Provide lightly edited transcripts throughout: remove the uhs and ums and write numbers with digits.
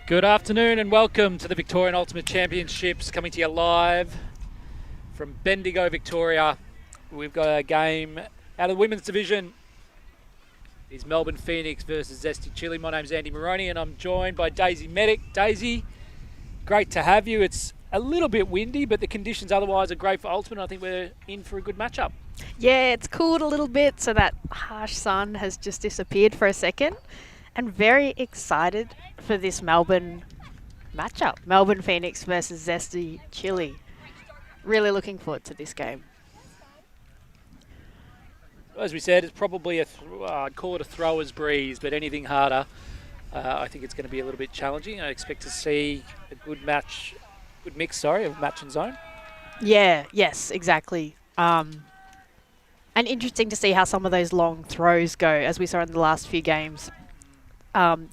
Good afternoon and welcome to the Victorian Ultimate Championships, coming to you live from Bendigo, Victoria. We've got a game out of the women's division. It's Melbourne Phoenix versus Zesty Chile. My name's Andy Moroney and I'm joined by Daisy Medic. Daisy, great to have you. It's a little bit windy, but the conditions otherwise are great for Ultimate. I think we're in for a good matchup. Yeah, it's cooled a little bit, so that harsh sun has just disappeared for a second. And very excited for this Melbourne matchup. Melbourne Phoenix versus Zesty Chile. Really looking forward to this game. As we said, it's probably I'd call it a thrower's breeze, but anything harder, I think it's going to be a little bit challenging. I expect to see a good mix of match and zone. Yeah, yes, exactly. And interesting to see how some of those long throws go, as we saw in the last few games.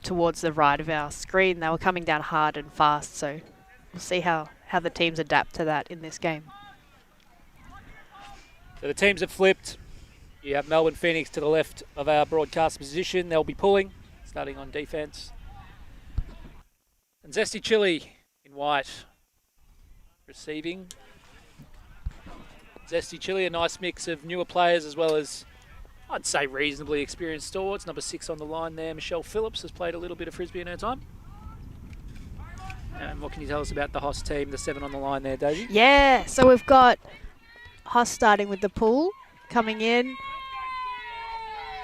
Towards the right of our screen, they were coming down hard and fast, so we'll see how the teams adapt to that in this game. So the teams have flipped. You have Melbourne Phoenix to the left of our broadcast position. They'll be pulling, starting on defence. And Zesty Chile in white, receiving. Zesty Chile, a nice mix of newer players as well as, I'd say, reasonably experienced stalwarts. Number 6 on the line there, Michelle Phillips, has played a little bit of frisbee in her time. And what can you tell us about the Hoss team, the 7 on the line there, Daisy? Yeah, so we've got Hoss starting with the pull, coming in.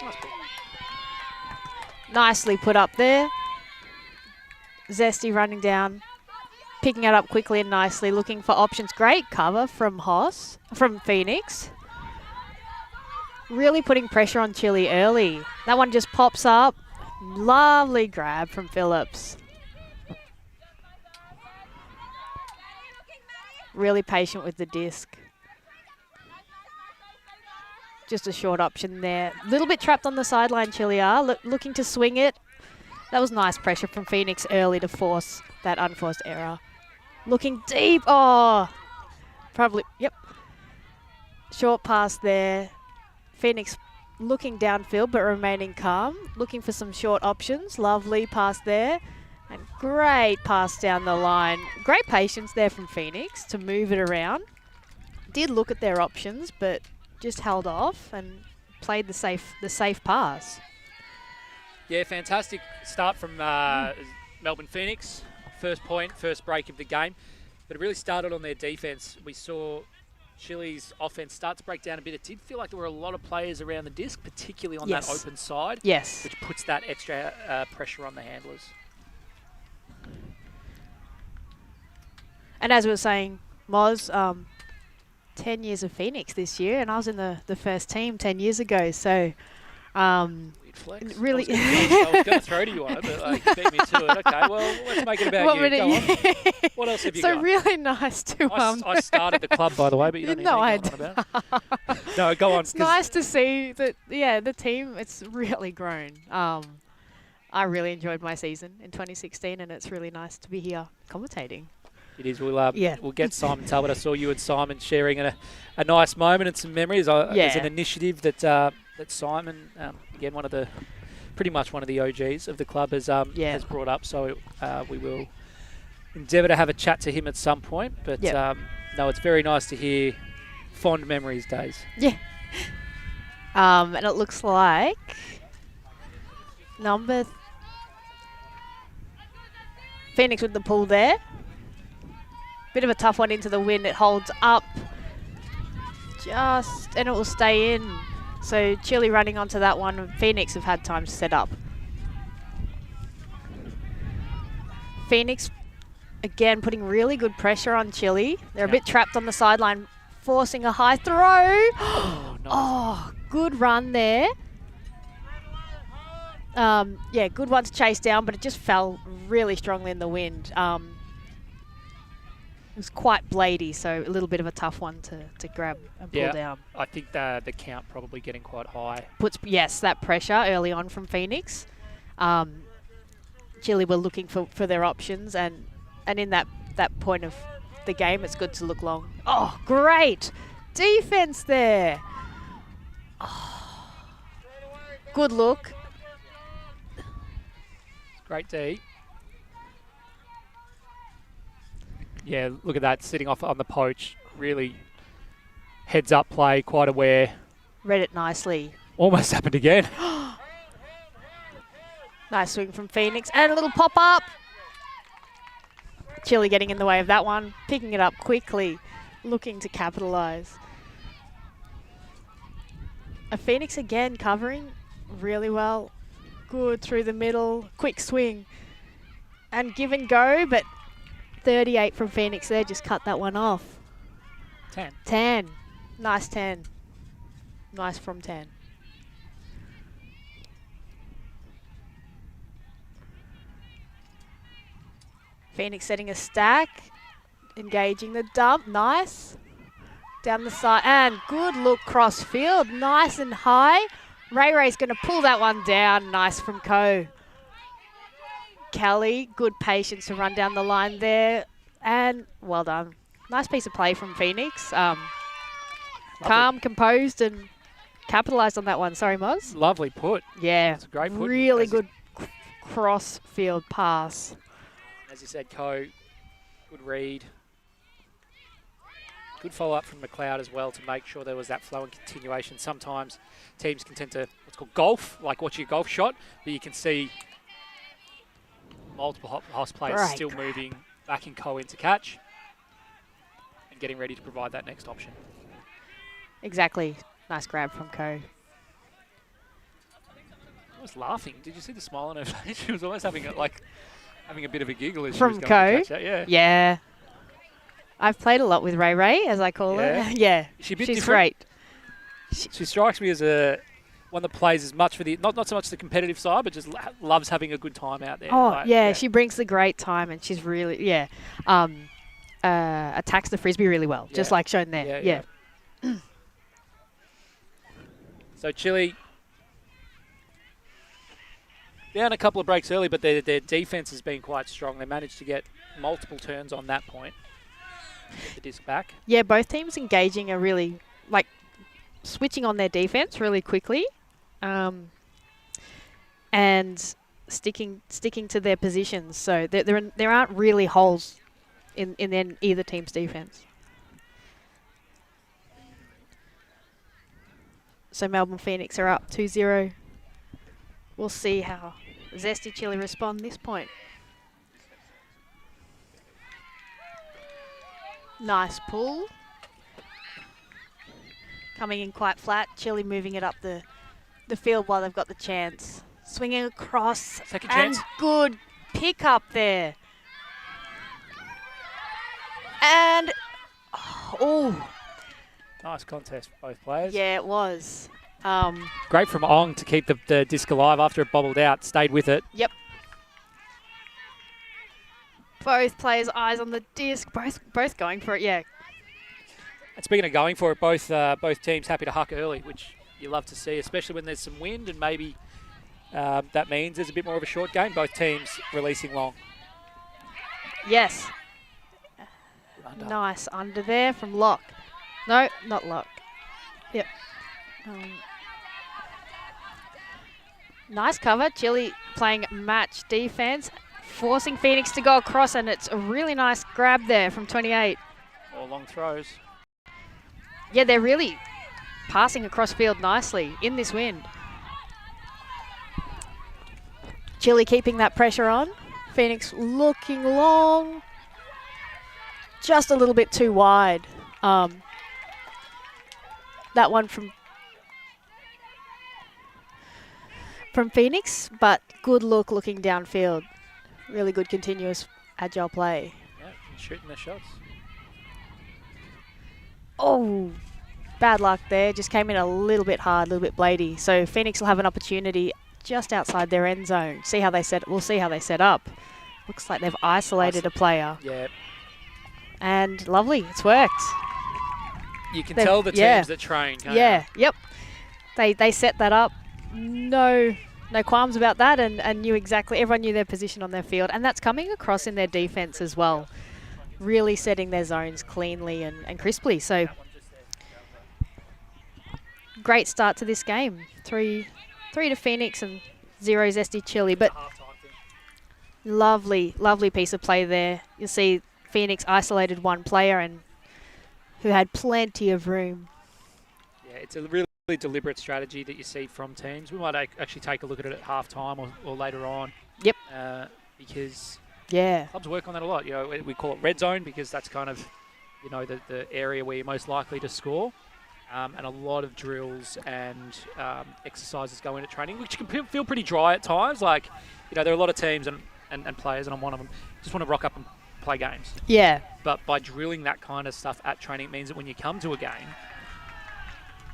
Nice ball. Nicely put up there. Zesty running down, picking it up quickly and nicely, looking for options. Great cover from Phoenix. Really putting pressure on Chile early. That one just pops up. Lovely grab from Phillips. Really patient with the disc. Just a short option there. A little bit trapped on the sideline, Chile are. Looking to swing it. That was nice pressure from Phoenix early to force that unforced error. Looking deep. Oh, probably, yep. Short pass there. Phoenix looking downfield but remaining calm, looking for some short options. Lovely pass there and great pass down the line. Great patience there from Phoenix to move it around. Did look at their options but just held off and played the safe pass. Yeah, fantastic start from Melbourne Phoenix. First point, first break of the game. But it really started on their defence. We saw Chile's offense start to break down a bit. It did feel like there were a lot of players around the disc, particularly on that open side. Yes. Which puts that extra pressure on the handlers. And as we were saying, Moz, 10 years of Phoenix this year, and I was in the first team 10 years ago. So, Flex. really, I was going to throw to you on it, but you beat me to it. Okay, well, let's make it about you. Go on. What else have you got? So really nice to. I started the club, by the way, but you don't need to go on about it. No, go on. It's nice to see that. Yeah, the team. It's really grown. I really enjoyed my season in 2016, and it's really nice to be here commentating. It is. We'll get Simon Talbot. I saw you and Simon sharing a nice moment and some memories. There's an initiative that Simon, again, pretty much one of the OGs of the club, has brought up. So we will endeavour to have a chat to him at some point. But no, it's very nice to hear fond memories, Days. Yeah. And it looks like Phoenix with the pull there. Bit of a tough one into the wind. It holds up and it will stay in. So Chile running onto that one. Phoenix have had time to set up. Phoenix, again, putting really good pressure on Chile. They're a bit trapped on the sideline, forcing a high throw. Oh, nice. Oh, good run there. Good one to chase down, but it just fell really strongly in the wind. It was quite bladey, so a little bit of a tough one to grab and pull down. I think the count probably getting quite high. Puts that pressure early on from Phoenix. Chile were looking for their options, and in that point of the game, it's good to look long. Oh, great defense there. Oh, good look. Great D. Yeah, look at that, sitting off on the poach. Really heads up play, quite aware. Read it nicely. Almost happened again. Nice swing from Phoenix and a little pop up. Chile getting in the way of that one, picking it up quickly, looking to capitalise. A Phoenix again covering really well. Good through the middle, quick swing. And give and go, but 38 from Phoenix there, just cut that one off. 10. 10. Nice 10. Nice from 10. Phoenix setting a stack, engaging the dump, nice. Down the side, and good look cross field, nice and high. Ray's going to pull that one down, nice from Ko. Kelly, good patience to run down the line there, and well done. Nice piece of play from Phoenix. Calm, composed, and capitalised on that one. Sorry, Moz. Lovely put. Yeah, that's a great put. Really good cross field pass. As you said, Ko, good read. Good follow-up from McLeod as well to make sure there was that flow and continuation. Sometimes teams can tend to what's called golf, like watching a golf shot, but you can see multiple Hoss players still moving, backing Ko in to catch and getting ready to provide that next option. Exactly. Nice grab from Ko. I was laughing. Did you see the smile on her face? She was almost having a bit of a giggle as from she was going to catch that. Yeah. Yeah. I've played a lot with Ray, as I call her. Yeah. She's great. She strikes me as one that plays as much for the not so much the competitive side, but just loves having a good time out there. Oh, yeah, she brings the great time, and she's really attacks the frisbee really well, just like shown there. Yeah. So Chile down a couple of breaks early, but their defense has been quite strong. They managed to get multiple turns on that point. Get the disc back. Yeah, both teams engaging are really switching on their defense really quickly, and sticking to their positions. So there aren't really holes in either team's defense. So Melbourne Phoenix are up 2-0. We'll see how Zesty Chile respond this point. Nice pull. Coming in quite flat. Chile moving it up the field while they've got the chance. Swinging across. Second chance. And good pick up there. And, oh. Nice contest for both players. Yeah, it was. Great from Ong to keep the disc alive after it bobbled out. Stayed with it. Yep. Both players' eyes on the disc. Both going for it, yeah. And speaking of going for it, both teams happy to huck early, which you love to see, especially when there's some wind and maybe that means there's a bit more of a short game. Both teams releasing long. Yes. Nice under there from Lock. No, not Lock. Yep. Nice cover. Chile playing match defense, forcing Phoenix to go across, and it's a really nice grab there from 28. All long throws. Yeah, they're really passing across field nicely in this wind. Chile keeping that pressure on. Phoenix looking long. Just a little bit too wide. That one from Phoenix, but good look looking downfield. Really good continuous agile play. Yeah, shooting their shots. Oh, bad luck there. Just came in a little bit hard, a little bit bladey. So Phoenix will have an opportunity just outside their end zone. We'll see how they set up. Looks like they've isolated a player. Yeah. And lovely, it's worked. You can tell the teams that train, can't you? Yep. They set that up. No qualms about that, and knew exactly, everyone knew their position on their field, and that's coming across in their defense as well. Really setting their zones cleanly and crisply. So great start to this game. 3 to Phoenix and 0 Zesty Chile, but lovely piece of play there. You'll see Phoenix isolated one player and who had plenty of room. Yeah, it's a really deliberate strategy that you see from teams. We might actually take a look at it at half-time or later on. Yep. Because Yeah. clubs work on that a lot. You know, we call it red zone because that's kind of, you know, the area where you're most likely to score. And a lot of drills and exercises go into training, which can feel pretty dry at times. Like, you know, there are a lot of teams and players, and I'm one of them, just want to rock up and play games. Yeah. But by drilling that kind of stuff at training, it means that when you come to a game,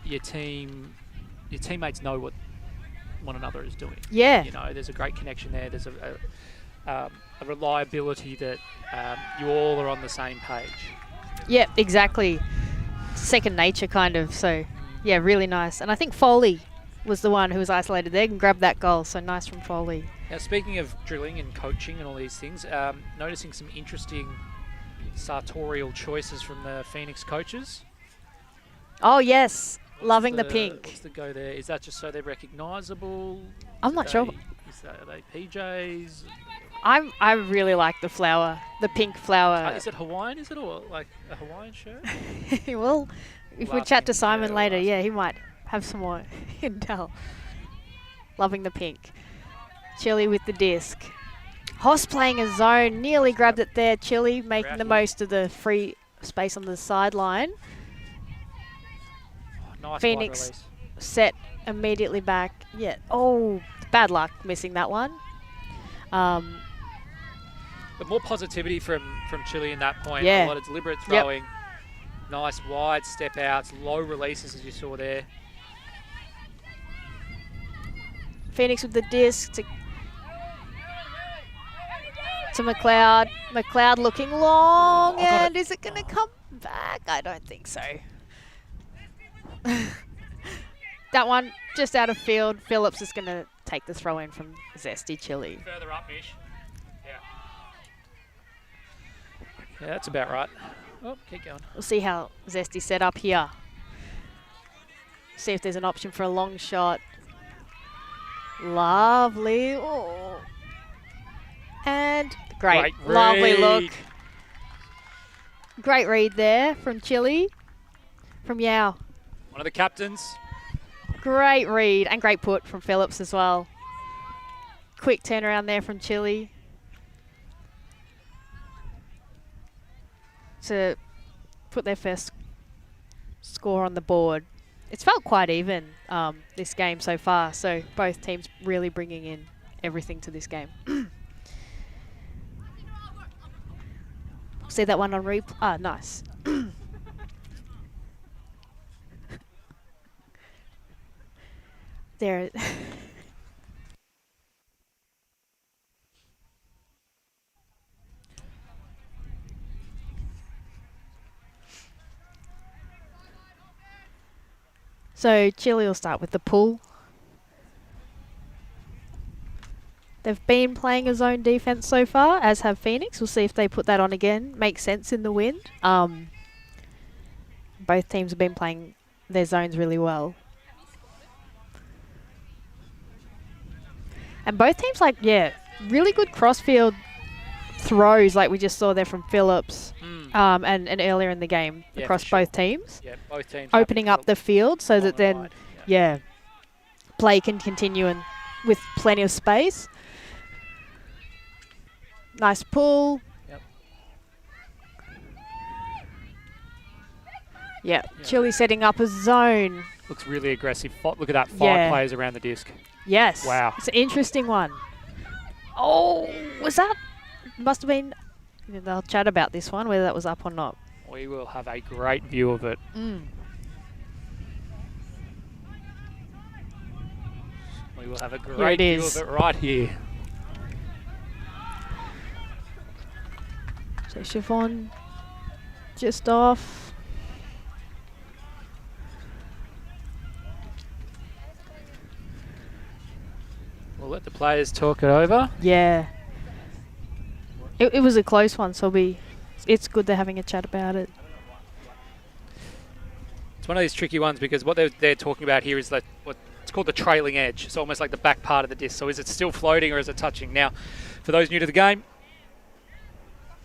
your teammates know what one another is doing. Yeah. You know, there's a great connection there. There's a reliability that you all are on the same page. Yeah, exactly. Second nature kind of. So, yeah, really nice. And I think Foley was the one who was isolated there and grabbed that goal. So nice from Foley. Now, speaking of drilling and coaching and all these things, noticing some interesting sartorial choices from the Phoenix coaches. Oh, yes. Loving the pink. What's the go there? Is that just so they're recognisable? I'm not sure. Are they PJs? I really like the flower, the pink flower. Is it Hawaiian? Is it or like a Hawaiian shirt? Well, if we chat to Simon later, yeah, he might have some more intel. Loving the pink. Chile with the disc. Hoss playing a zone, nearly grabbed it there. Chile making the most of the free space on the sideline. Nice Phoenix set immediately back. Yeah. Oh, bad luck missing that one. But more positivity from Chile in that point. Yeah. A lot of deliberate throwing. Yep. Nice wide step outs, low releases as you saw there. Phoenix with the disc to McLeod. McLeod looking long, and is it going to come back? I don't think so. That one just out of field. Phillips is going to take the throw in from Zesty Chile. Further up, Mish. Yeah, that's about right. Oh, keep going. We'll see how Zesty set up here. See if there's an option for a long shot. Lovely. Oh. And great lovely look. Great read there from Chile. From Yao. One of the captains. Great read and great put from Phillips as well. Quick turnaround there from Chile. To put their first score on the board. It's felt quite even this game so far, so both teams really bringing in everything to this game. See that one on replay? Ah, nice. There. So Chile will start with the pull. They've been playing a zone defense so far, as have Phoenix. We'll see if they put that on again. Makes sense in the wind. Both teams have been playing their zones really well. And both teams, like, yeah, really good crossfield throws like we just saw there from Phillips and earlier in the game across both teams. Yeah, both teams. Opening up the field so that then, play can continue and with plenty of space. Nice pull. Yep. Chile setting up a zone. Looks really aggressive. Look at that, 5 players around the disc. Yes. Wow. It's an interesting one. Oh, was that? Must have been. They'll chat about this one, whether that was up or not. We will have a great view of it. We will have a great view of it right here. So Siobhan just off. We'll let the players talk it over. Yeah. It was a close one, so it's good they're having a chat about it. It's one of these tricky ones because what they're talking about here is that it's called the trailing edge. It's almost like the back part of the disc. So is it still floating or is it touching? Now, for those new to the game,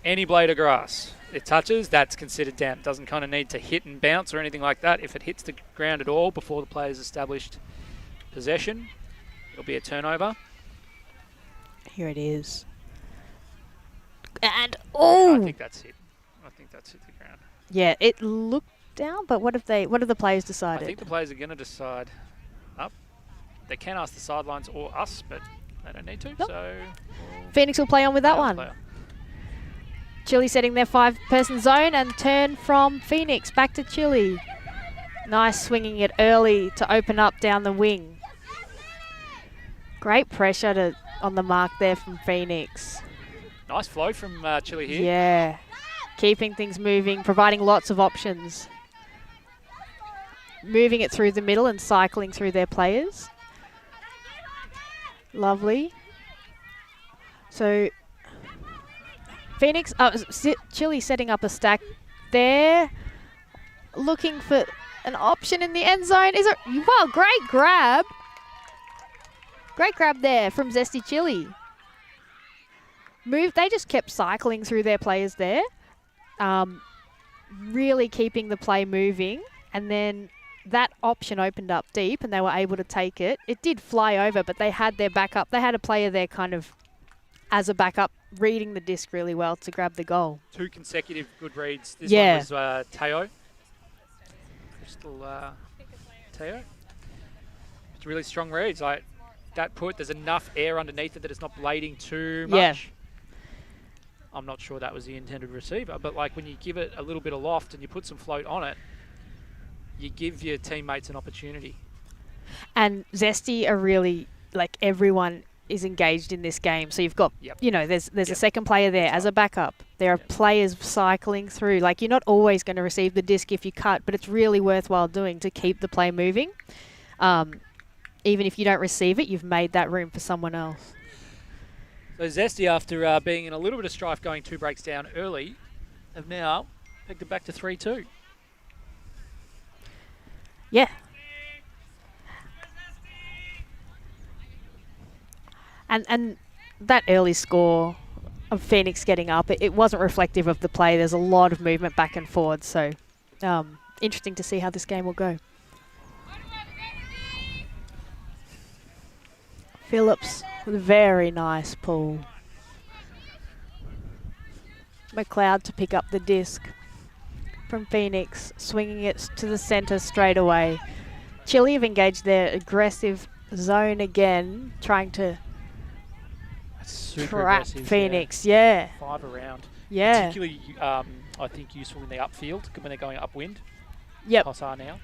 any blade of grass it touches, that's considered damp. Doesn't kind of need to hit and bounce or anything like that. If it hits the ground at all before the player's established possession, it'll be a turnover. Here it is. And, oh! I think that's hit. I think that's hit the ground. Yeah, it looked down, but what have the players decided? I think the players are going to decide up. They can ask the sidelines or us, but they don't need to. Nope. So Phoenix will play on with that one. Player. Chile setting their 5-person zone and turn from Phoenix back to Chile. Nice swinging it early to open up down the wing. Great pressure on the mark there from Phoenix. Nice flow from Chile here. Yeah, keeping things moving, providing lots of options. Moving it through the middle and cycling through their players. Lovely. So Phoenix, Chile setting up a stack there, looking for an option in the end zone. Is it? Wow, great grab. Great grab there from Zesty Chile. They just kept cycling through their players there, really keeping the play moving, and then that option opened up deep and they were able to take it. It did fly over, but they had their backup. They had a player there kind of as a backup, reading the disc really well to grab the goal. 2 consecutive good reads. This Yeah. one was Teo. Crystal Teo. It's really strong reads. Like that there's enough air underneath it that it's not blading too much. Yeah. I'm not sure that was the intended receiver, but like when you give it a little bit of loft and you put some float on it, you give your teammates an opportunity. And Zesty are really, like, everyone is engaged in this game. So you've got, you know, there's a second player there as a backup. There are players cycling through. Like, you're not always going to receive the disc if you cut, but it's really worthwhile doing to keep the play moving. Even if you don't receive it, you've made that room for someone else. So Zesty, after being in a little bit of strife going 2 breaks down early, have now pegged it back to 3-2. Yeah. And that early score of Phoenix getting up, it wasn't reflective of the play. There's a lot of movement back and forward, so interesting to see how this game will go. Phillips with a very nice pull. McLeod to pick up the disc from Phoenix, swinging it to the centre straight away. Chile have engaged their aggressive zone again, trying to trap Phoenix. Yeah. 5 around. Yeah. Particularly, I think, useful in the upfield when they're going upwind. Yep. Toss now.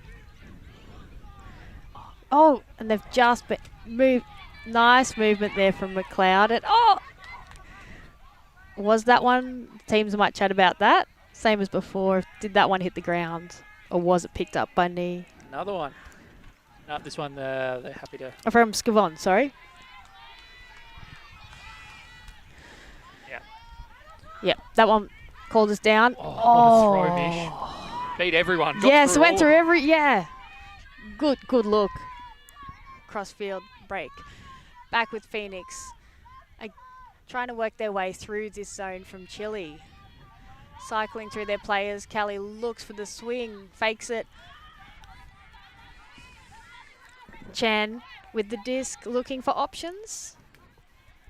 Oh, and they've just moved. Nice movement there from McLeod. And was that one? Teams might chat about that. Same as before. Did that one hit the ground, or was it picked up by knee? Another one. No, this one they're happy to. Oh, from Scavon, sorry. Yeah. Yep, that one called us down. Oh, what a throw, Mish. Beat everyone. Yes, went through every. Yeah. Good look. Crossfield break. Back with Phoenix. Trying to work their way through this zone from Chile. Cycling through their players. Callie looks for the swing, fakes it. Chen with the disc, looking for options.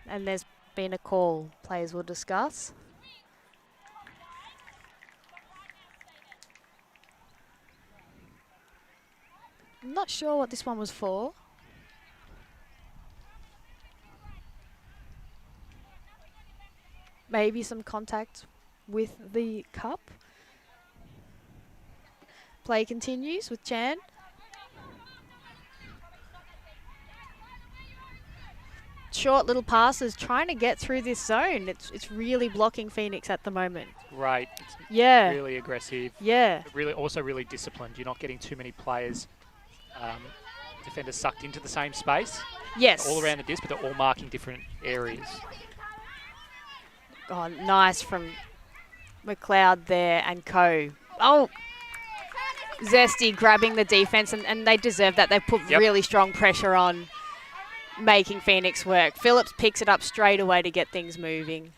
And there's been a call. Players will discuss. I'm not sure what this one was for. Maybe some contact with the cup. Play continues with Chen. Short little passes, trying to get through this zone. It's really blocking Phoenix at the moment. Right. It's really aggressive. Yeah. Really disciplined. You're not getting too many players, defenders sucked into the same space. Yes. All around the disc, but they're all marking different areas. Oh, nice from McLeod there and co. Oh, Zesty grabbing the defense, and they deserve that. They put really strong pressure on, making Phoenix work. Phillips picks it up straight away to get things moving.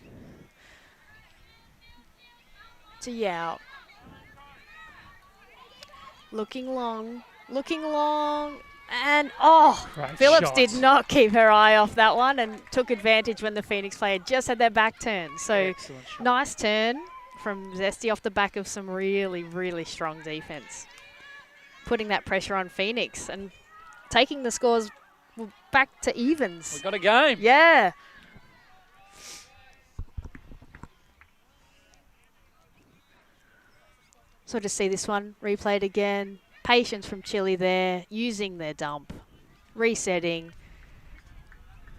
to Yao. Looking long, and Great Phillips shot. did not keep her eye off that one and took advantage when the Phoenix player just had their back turned. So Excellent shot. nice turn from Zesty off the back of some really, really strong defense. Putting that pressure on Phoenix and taking the scores back to evens. We've got a game. Yeah. So to see this one replayed again. Patience from Chile there, using their dump, resetting.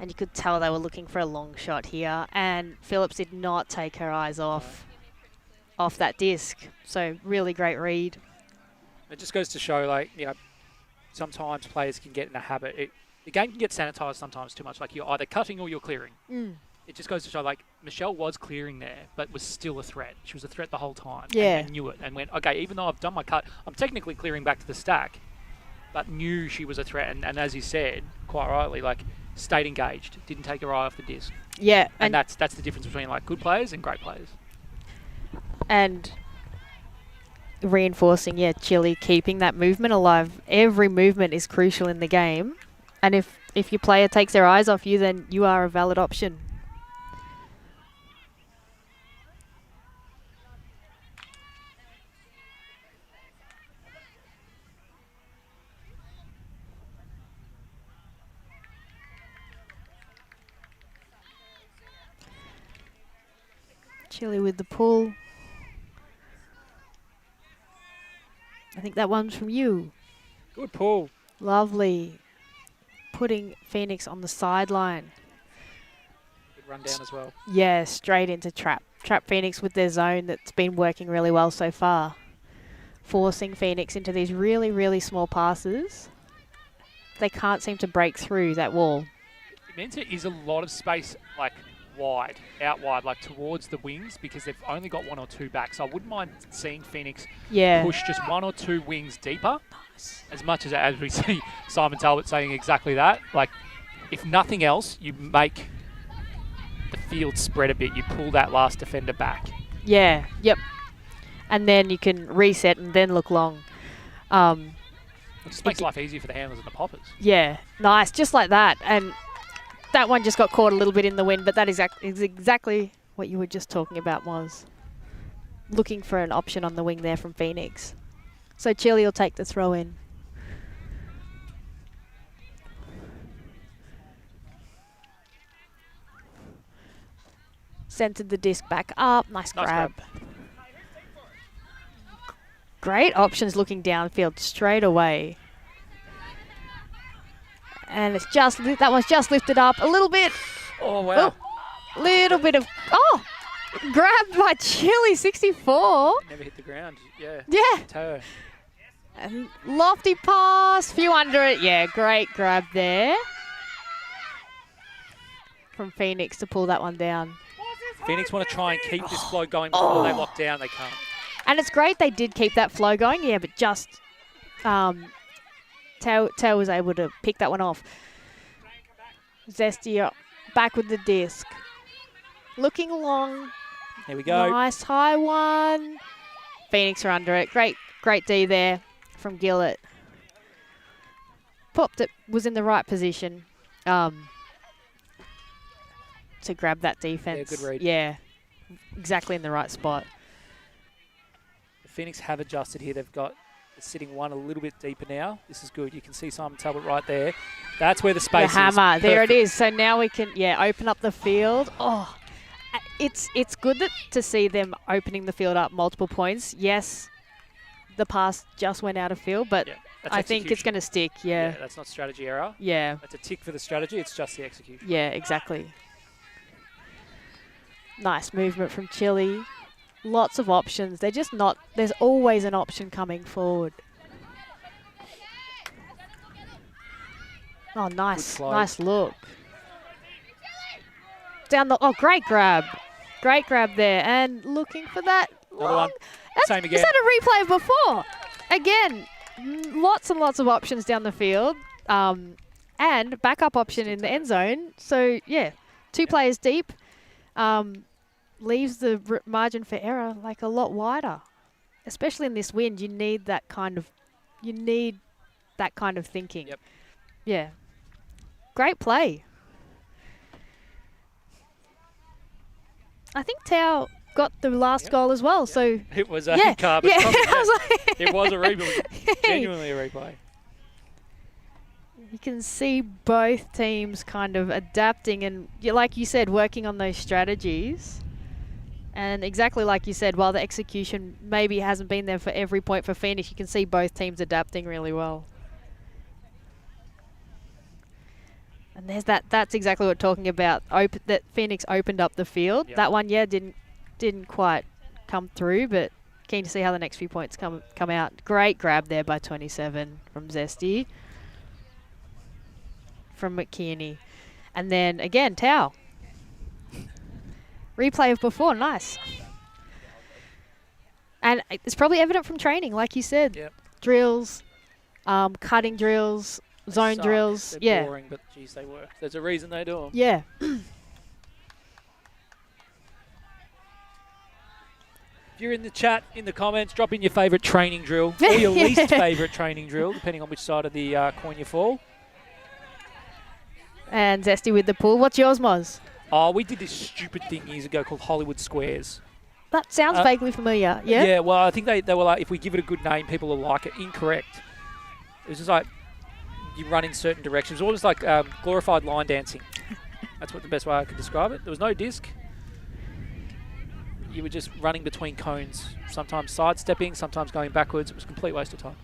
And you could tell they were looking for a long shot here. And Phillips did not take her eyes off that disc. So really great read. It just goes to show, like, you know, sometimes players can get in a habit. The game can get sanitized sometimes too much. Like, you're either cutting or you're clearing. It just goes to show, like, Michelle was clearing there, but was still a threat. She was a threat the whole time. Yeah. And knew it and went, okay, even though I've done my cut, I'm technically clearing back to the stack, but knew she was a threat. And as you said, quite rightly, like, stayed engaged, didn't take her eye off the disc. Yeah. And that's the difference between, like, good players and great players. And reinforcing, Chile keeping that movement alive. Every movement is crucial in the game. And if your player takes their eyes off you, then you are a valid option. Chile with the pull. I think that one's from you. Good pull. Lovely. Putting Phoenix on the sideline. Good run down as well. Yeah, straight into trap. Trap Phoenix with their zone that's been working really well so far. Forcing Phoenix into these really, really small passes. They can't seem to break through that wall. It means there is a lot of space, like, out wide, like towards the wings, because they've only got one or two back. So I wouldn't mind seeing Phoenix push just one or two wings deeper. Nice. As much as we see Simon Talbot saying exactly that. Like, if nothing else, you make the field spread a bit. You pull that last defender back. Yeah, yep. And then you can reset and then look long. It just makes life easier for the handlers and the poppers. Yeah, nice, just like that. And that one just got caught a little bit in the wind, but that is exactly what you were just talking about, was looking for an option on the wing there from Phoenix. So Chile will take the throw in. Centered the disc back up. Nice grab. Great options looking downfield straight away. And it's just, that one's just lifted up a little bit. Oh, wow. Little bit of, grabbed by Chile, 64. Never hit the ground. Yeah. Yeah. Toe. And lofty pass, few under it. Yeah, great grab there from Phoenix to pull that one down. Phoenix want to try and keep this flow going before they lock down. They can't. And it's great they did keep that flow going, yeah, but just Tao was able to pick that one off. Zesty back with the disc. Looking long. Here we go. Nice high one. Phoenix are under it. Great D there from Gillett. Popped it, was in the right position to grab that defense. Yeah, good read. Yeah, exactly in the right spot. The Phoenix have adjusted here. They've got sitting one a little bit deeper now. This is good. You can see Simon Talbot right there. That's where the space is. The hammer. There it Perfect. is. So now we can, open up the field. Oh, it's good to see them opening the field up multiple points. Yes, the pass just went out of field, but I think it's going to stick. Yeah. That's not strategy error. Yeah. That's a tick for the strategy. It's just the execution. Yeah, exactly. Nice movement from Chile. Lots of options. They're just not, there's always an option coming forward. Oh, nice. Nice look. Down the, great grab. Great grab there. And looking for that Another one. Same again. Is that a replay of before? Again, lots and lots of options down the field. And backup option in the end zone. So, yeah, two players deep. leaves the margin for error like a lot wider. Especially in this wind, you need that kind of thinking. Yep. Yeah. Great play. I think Tao got the last goal as well, so it was a car, but it was a replay. It was genuinely a replay. You can see both teams kind of adapting and, like you said, working on those strategies. And exactly like you said, while the execution maybe hasn't been there for every point for Phoenix, you can see both teams adapting really well. And there's that's exactly what we're talking about. That Phoenix opened up the field. Yep. That one, didn't quite come through, but keen to see how the next few points come out. Great grab there by 27 from Zesty. From McKinney. And then again, Tao. Replay of before, nice. And it's probably evident from training, like you said. Yep. Drills, cutting drills, zone drills. They're boring, but geez, they work. There's a reason they do them. Yeah. If you're in the chat, in the comments, drop in your favourite training drill or your least favourite training drill, depending on which side of the coin you fall. And Zesty with the pull. What's yours, Moz? Oh, we did this stupid thing years ago called Hollywood Squares. That sounds vaguely familiar, yeah? Yeah, well, I think they were like, if we give it a good name, people will like it. Incorrect. It was just like, you run in certain directions. Almost like glorified line dancing. That's what the best way I could describe it. There was no disc. You were just running between cones, sometimes sidestepping, sometimes going backwards. It was a complete waste of time.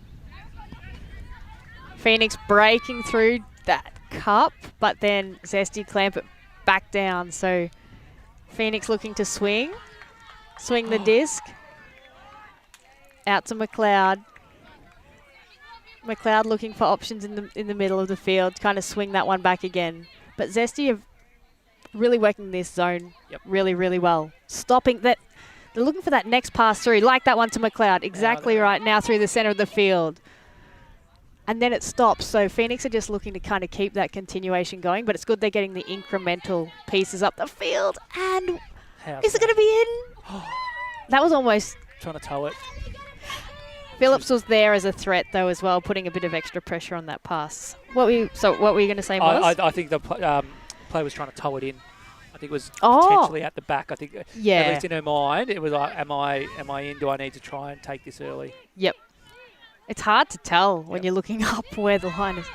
Phoenix breaking through that cup, but then Zesty clamp it back down. So Phoenix looking to swing the disc out to McLeod. McLeod looking for options in the middle of the field, kind of swing that one back again. But Zesty have really working this zone really, really well. Stopping that, they're looking for that next pass through, like that one to McLeod, exactly right now through the center of the field. And then it stops, so Phoenix are just looking to kind of keep that continuation going, but it's good they're getting the incremental pieces up the field. And is it going to be in? That was almost... Trying to tow it. Phillips was there as a threat, though, as well, putting a bit of extra pressure on that pass. What were you going to say, Morse? I think the player was trying to tow it in. I think it was potentially at the back. I think, at least in her mind, it was like, am I in? Do I need to try and take this early? Yep. It's hard to tell when you're looking up where the line is.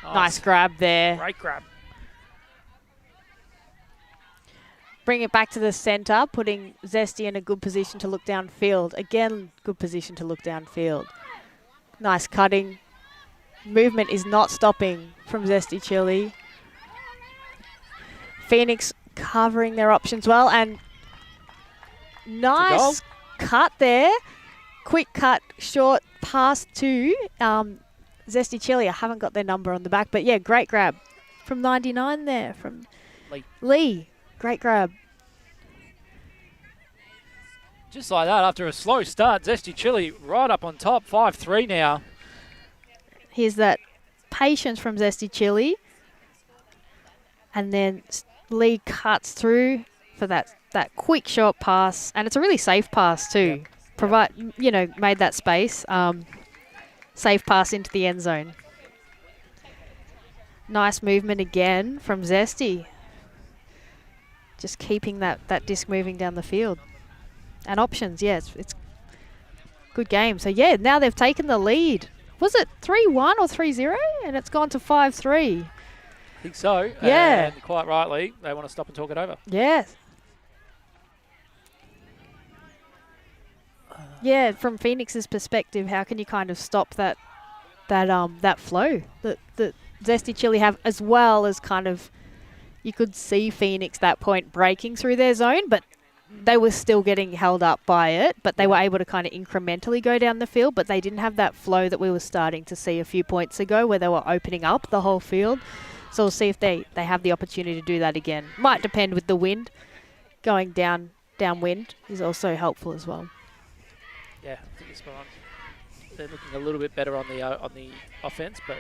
Nice grab there. Great grab. Bring it back to the centre, putting Zesty in a good position to look downfield. Again, good position to look downfield. Nice cutting. Movement is not stopping from Zesty Chile. Phoenix covering their options well, and nice cut there. Quick cut, short pass to Zesty Chile. I haven't got their number on the back, but yeah, great grab from 99 there from Lee. Great grab. Just like that, after a slow start, Zesty Chile right up on top, 5-3 now. Here's that patience from Zesty Chile. And then Lee cuts through for that quick short pass. And it's a really safe pass too. Made that space. Safe pass into the end zone. Nice movement again from Zesty. Just keeping that disc moving down the field. And options, it's good game. So yeah, now they've taken the lead. Was it 3-1 or 3-0? And it's gone to 5-3. I think so. Yeah. And quite rightly, they want to stop and talk it over. Yes. Yeah, from Phoenix's perspective, how can you kind of stop that flow that Zesty Chile have, as well as kind of, you could see Phoenix that point breaking through their zone, but they were still getting held up by it, but they were able to kind of incrementally go down the field, but they didn't have that flow that we were starting to see a few points ago where they were opening up the whole field. So we'll see if they have the opportunity to do that again. Might depend with the wind. Going downwind is also helpful as well. Yeah, I think it's spot on. They're looking a little bit better on the offense, but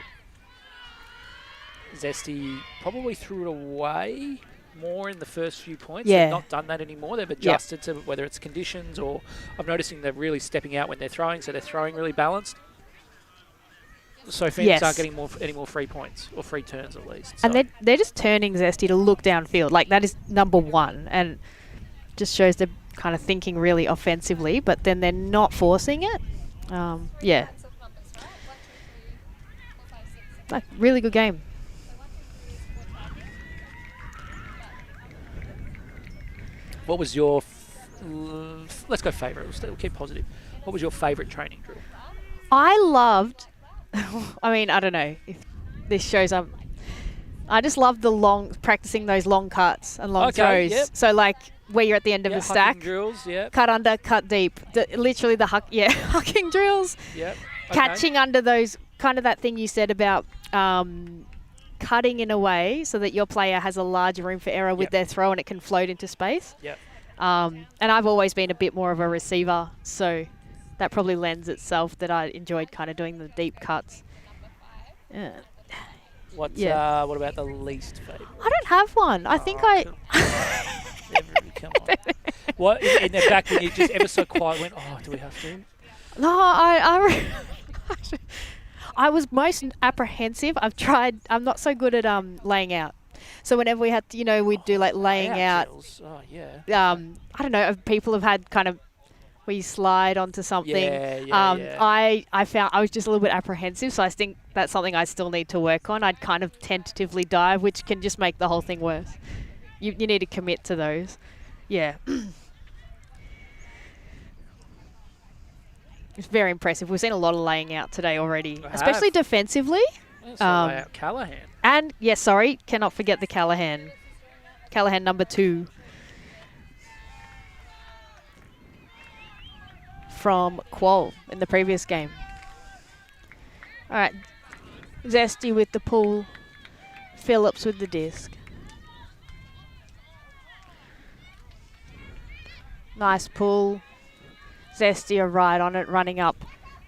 Zesty probably threw it away more in the first few points. Yeah. They've not done that anymore. They've adjusted to whether it's conditions or I'm noticing they're really stepping out when they're throwing, so they're throwing really balanced. So Phoenix aren't getting any more free points or free turns at least. So. And they're just turning Zesty to look downfield. Like, that is number one. And just shows they're kind of thinking really offensively, but then they're not forcing it. Yeah. Like, really good game. What was your... let's go favourite. We'll keep positive. What was your favourite training drill? I loved... I mean, I don't know if this shows up. I just love practicing those long cuts and long throws. Yep. So, like, where you're at the end of the stack. Drills, cut under, cut deep. Literally the hucking drills. Yep. Catching under those, kind of that thing you said about cutting in a way so that your player has a larger room for error with their throw and it can float into space. Yep. And I've always been a bit more of a receiver, so that probably lends itself that I enjoyed kind of doing the deep cuts. Yeah. What about the least favourite? I don't have one. I think I... Come on. What, in the back when you just ever so quiet went, oh, do we have to? No, I was most apprehensive. I'm not so good at laying out. So whenever we had to, we'd do like laying out. Drills. Oh, yeah. I don't know, people have had kind of where you slide onto something. I found I was just a little bit apprehensive, so I think that's something I still need to work on. I'd kind of tentatively dive, which can just make the whole thing worse. You need to commit to those. Yeah. It's very impressive. We've seen a lot of laying out today already, especially defensively. Lay out Callahan. And, cannot forget the Callahan. Callahan number 2. From Qual in the previous game. All right. Zesty with the pull. Phillips with the disc. Nice pull. Zesty are right on it, running up,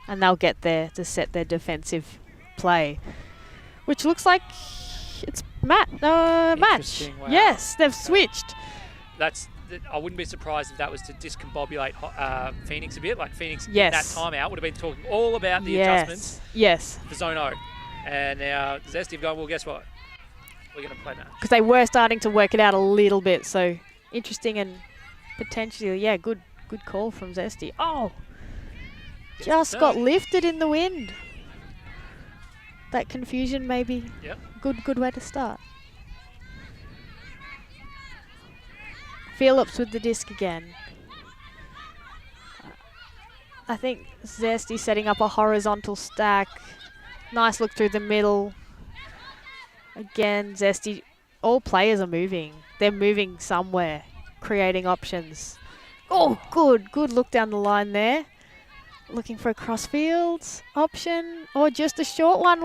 and they'll get there to set their defensive play, which looks like it's match. Wow. Yes, they've switched. I wouldn't be surprised if that was to discombobulate Phoenix a bit. Like Phoenix in that timeout would have been talking all about the adjustments. Yes. For Zone O. And now Zesty have gone, well, guess what? We're going to play that. Because they were starting to work it out a little bit, so interesting and potentially, good call from Zesty. Oh! Just got lifted in the wind. That confusion maybe. Yep. Good way to start. Phillips with the disc again. I think Zesty setting up a horizontal stack. Nice look through the middle. Again, Zesty. All players are moving. They're moving somewhere, creating options. Oh, good look down the line there. Looking for a crossfield option or just a short one.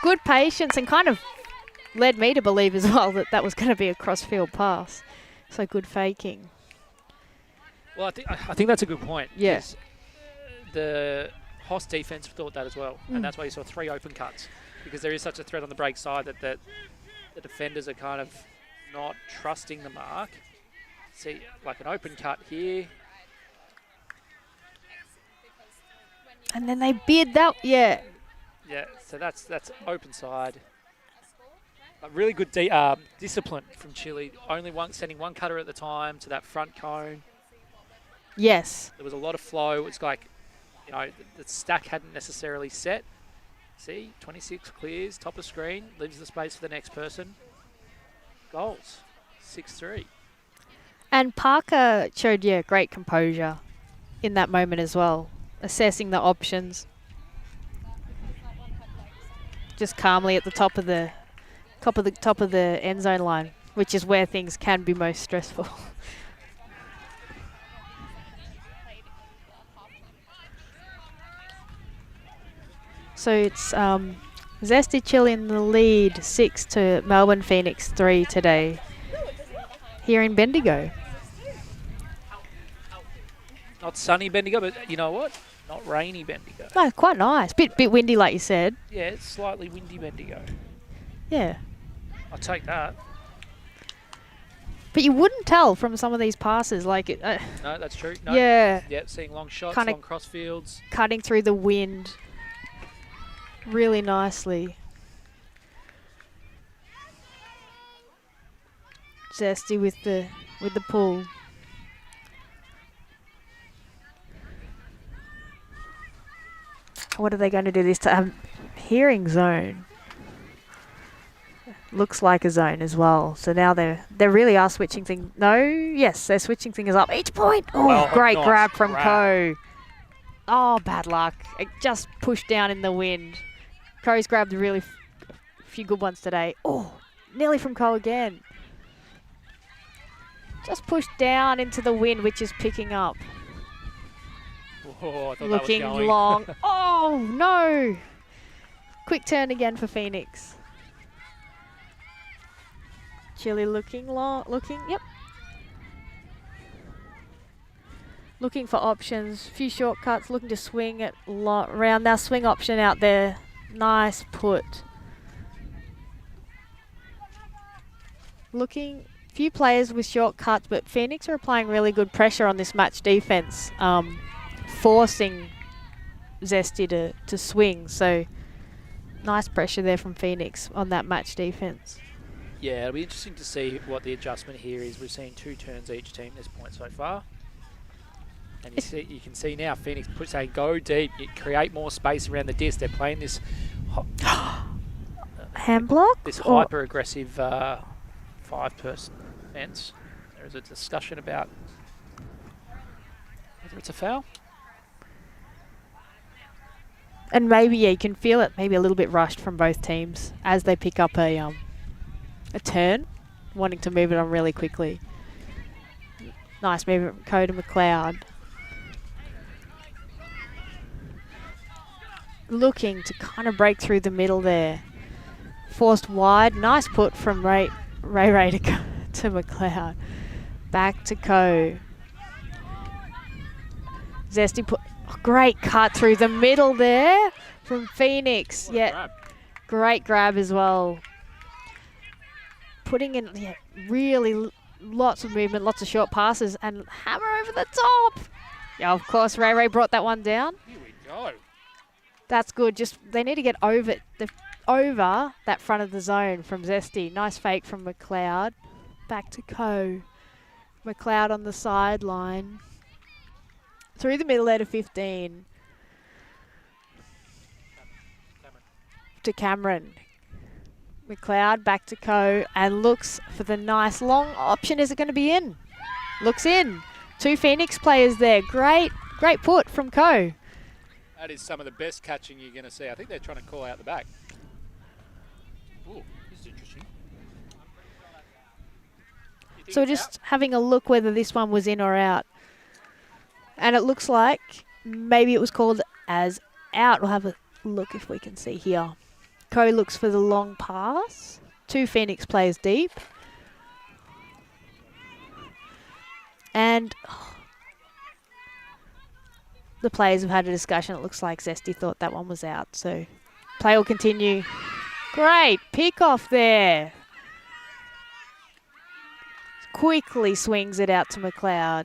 Good patience and kind of led me to believe as well that was going to be a crossfield pass. So good faking. Well, I think that's a good point. Yes. The Hoss defense thought that as well, and that's why you saw 3 open cuts, because there is such a threat on the break side that the defenders are kind of not trusting the mark. See, like an open cut here. And then they bid that, Yeah, so that's open side. Really good discipline from Chile. Only sending one cutter at the time to that front cone. Yes. There was a lot of flow. It's like, the stack hadn't necessarily set. See, 26 clears, top of screen, leaves the space for the next person. Goals, 6-3. And Parker showed, great composure in that moment as well, assessing the options. Just calmly at the top of the end zone line, which is where things can be most stressful. So it's Zesty Chile in the lead, 6 to Melbourne Phoenix 3 today here in Bendigo. Not sunny Bendigo, but you know what? Not rainy Bendigo. No, quite nice. Bit windy, like you said. Yeah, it's slightly windy Bendigo. Yeah. I'll take that. But you wouldn't tell from some of these passes, like it. No, that's true. No. Yeah. Yeah, seeing long shots, Kinda long crossfields. Cutting through the wind really nicely. Zesty with the pull. What are they going to do this time? I'm hearing zone. Looks like a zone as well. So now they really are switching things. No, yes, they're switching things up. Each point. Oh, great nice grab from grab. Ko. Oh, bad luck. It just pushed down in the wind. Ko's grabbed a really few good ones today. Oh, nearly from Ko again. Just pushed down into the wind, which is picking up. Oh, I thought Looking that was going. long. Oh, no. Quick turn again for Phoenix. Chile looking long. Yep. Looking for options. Few shortcuts. Looking to swing it round. Now swing option out there. Nice put. Looking. Few players with shortcuts, but Phoenix are applying really good pressure on this match defense, forcing Zesty to swing. So nice pressure there from Phoenix on that match defense. Yeah, it'll be interesting to see what the adjustment here is. We've seen 2 turns each team at this point so far. And you can see now Phoenix saying go deep, create more space around the disc. They're playing this hand block? This hyper aggressive 5-person fence. There is a discussion about whether it's a foul. And maybe, yeah, you can feel it maybe a little bit rushed from both teams as they pick up a turn, wanting to move it on really quickly. Nice movement from Ko to McLeod. Looking to kind of break through the middle there. Forced wide. Nice put from Ray to McLeod. Back to Ko. Zesty put. Oh, great cut through the middle there from Phoenix. What a grab. Great grab as well. Putting in really lots of movement, lots of short passes, and hammer over the top. Yeah, of course, Ray brought that one down. Here we go. That's good. Just they need to get over that front of the zone from Zesty. Nice fake from McLeod. Back to Ko. McLeod on the sideline. Through the middle there to 15. To Cameron. McLeod back to Ko and looks for the nice long option. Is it going to be in? Looks in. 2 Phoenix players there. Great put from Ko. That is some of the best catching you're going to see. I think they're trying to call out the back. Ooh, this is interesting. So we're just having a look whether this one was in or out. And it looks like maybe it was called as out. We'll have a look if we can see here. Ko looks for the long pass. 2 Phoenix players deep. And the players have had a discussion. It looks like Zesty thought that one was out. So play will continue. Great pick off there. Quickly swings it out to McLeod.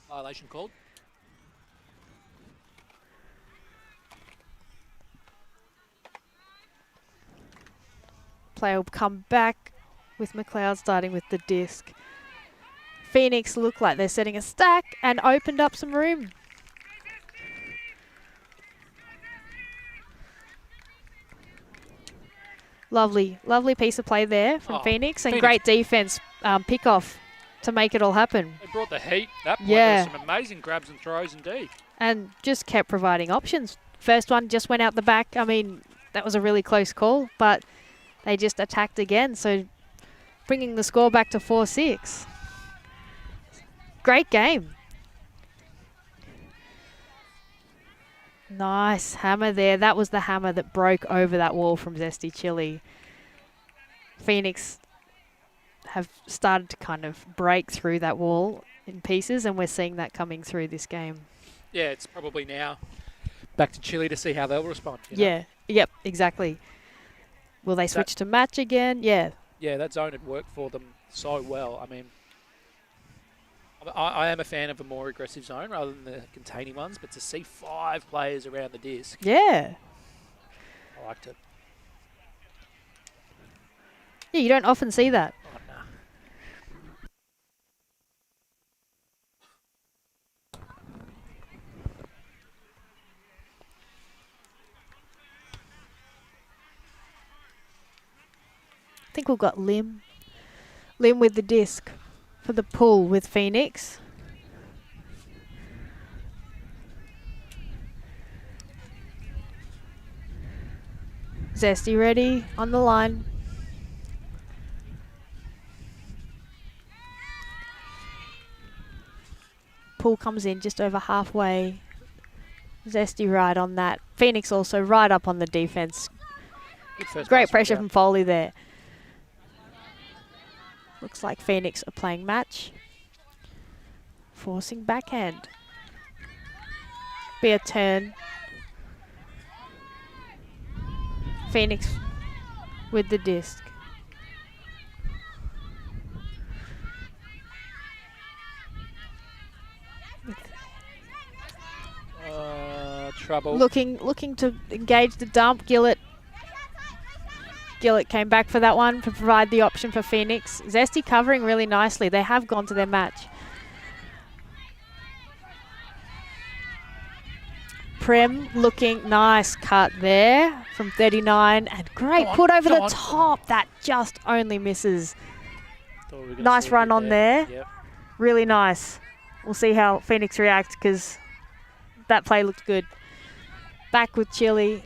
Violation called. Play will come back with McLeod starting with the disc. Phoenix look like they're setting a stack and opened up some room. Lovely piece of play there from Phoenix and great defense pick off to make it all happen. They brought the heat. That point, Yeah. there was some amazing grabs and throws indeed. And just kept providing options. First one just went out the back. I mean, that was a really close call, but they just attacked again. So bringing the score back to 4-6. Great game. Nice hammer there. That was the hammer that broke over that wall from Zesty Chile. Phoenix have started to kind of break through that wall in pieces, and we're seeing that coming through this game. Yeah, it's probably now back to Chile to see how they'll respond. You know? Yeah. Yep. Exactly. Will they switch to match again? Yeah. Yeah, that zone had worked for them so well. I mean, I am a fan of a more aggressive zone rather than the containing ones, but to see 5 players around the disc, Yeah. I liked it. Yeah, you don't often see that. Oh, no. I think we've got Lim with the disc for the pull with Phoenix. Zesty ready on the line. Pull comes in just over halfway. Zesty right on that. Phoenix also right up on the defense. Great pressure from Foley there. Looks like Phoenix are playing match. Forcing backhand. Be a turn. Phoenix with the disc. Trouble. Looking to engage the dump. Gillett came back for that one to provide the option for Phoenix. Zesty covering really nicely. They have gone to their match. Prem looking nice cut there from 39 and great put over the top. That just only misses. Nice run on there. Yep. Really nice. We'll see how Phoenix reacts because that play looked good. Back with Chile,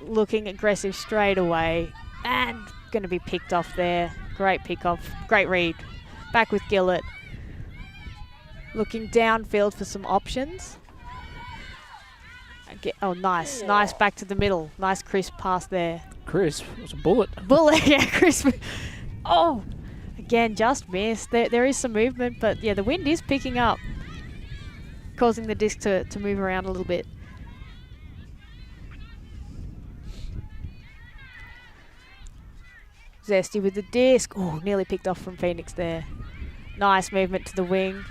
looking aggressive straight away and going to be picked off there. Great pick off, great read. Back with Gillett. Looking downfield for some options. Oh, nice. Nice back to the middle. Nice crisp pass there. Crisp? It was a bullet. Bullet, yeah, crisp. Oh, again, just missed. There is some movement, but yeah, the wind is picking up, causing the disc to move around a little bit. Zesty with the disc. Oh, nearly picked off from Phoenix there. Nice movement to the wing.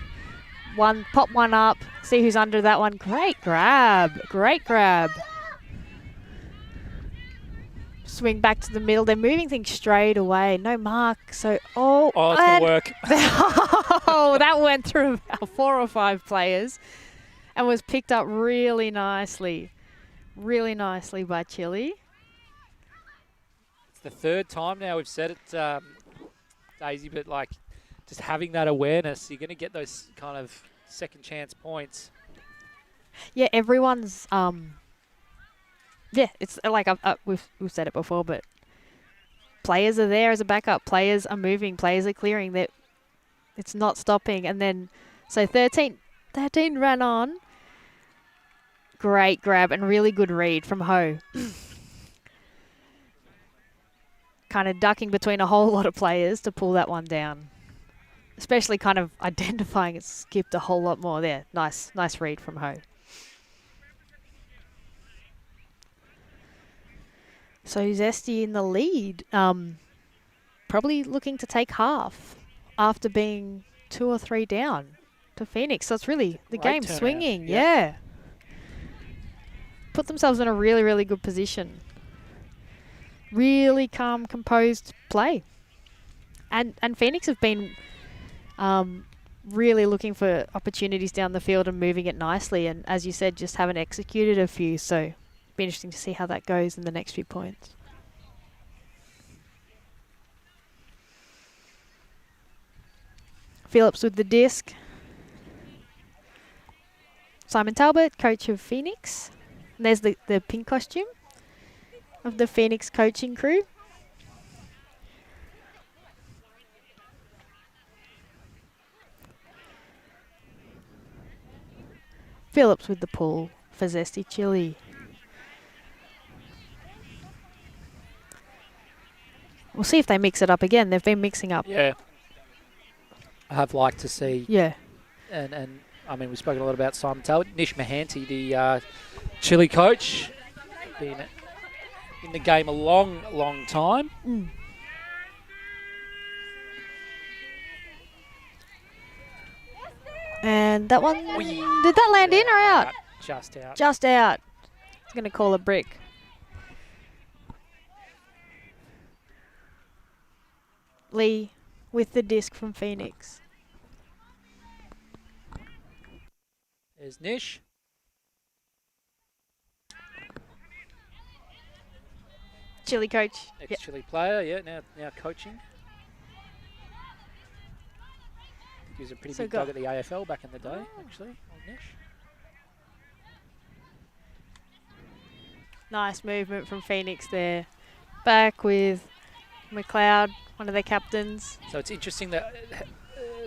Pop one up. See who's under that one. Great grab. Great grab. Swing back to the middle. They're moving things straight away. No mark. So, it's going to work. Oh, that went through about 4 or 5 players and was picked up really nicely. Really nicely by Chile. The 3rd time now we've said it, Daisy, but like just having that awareness, you're going to get those kind of second chance points. Yeah, everyone's it's like we've said it before, but players are there as a backup. Players are moving. Players are clearing. That it's not stopping. And then so 13 ran on. Great grab and really good read from Ho. Kind of ducking between a whole lot of players to pull that one down. Especially kind of identifying it skipped a whole lot more there. Nice read from Ho. So Zesty in the lead. Probably looking to take half after being 2 or 3 down to Phoenix. So it's really the game swinging. Yeah. Put themselves in a really, really good position. Really calm, composed play. And Phoenix have been really looking for opportunities down the field and moving it nicely. And as you said, just haven't executed a few. So it'll be interesting to see how that goes in the next few points. Phillips with the disc. Simon Talbot, coach of Phoenix. And there's the pink costume of the Phoenix coaching crew. Phillips with the pull for Zesty Chile. We'll see if they mix it up again. They've been mixing up. Yeah. I have liked to see. Yeah. And I mean, we've spoken a lot about Simon Talbot. Nish Mahanti, the Chile coach. Been in the game a long, long time. And that one, did that land in or out? Just out. Just out. It's going to call a brick. Lee with the disc from Phoenix. There's Nish. Chile coach. Ex-Chile player, yeah, now coaching. He was a pretty big dog at the AFL back in the day, actually, old Nish. Nice movement from Phoenix there. Back with McLeod, one of their captains. So it's interesting that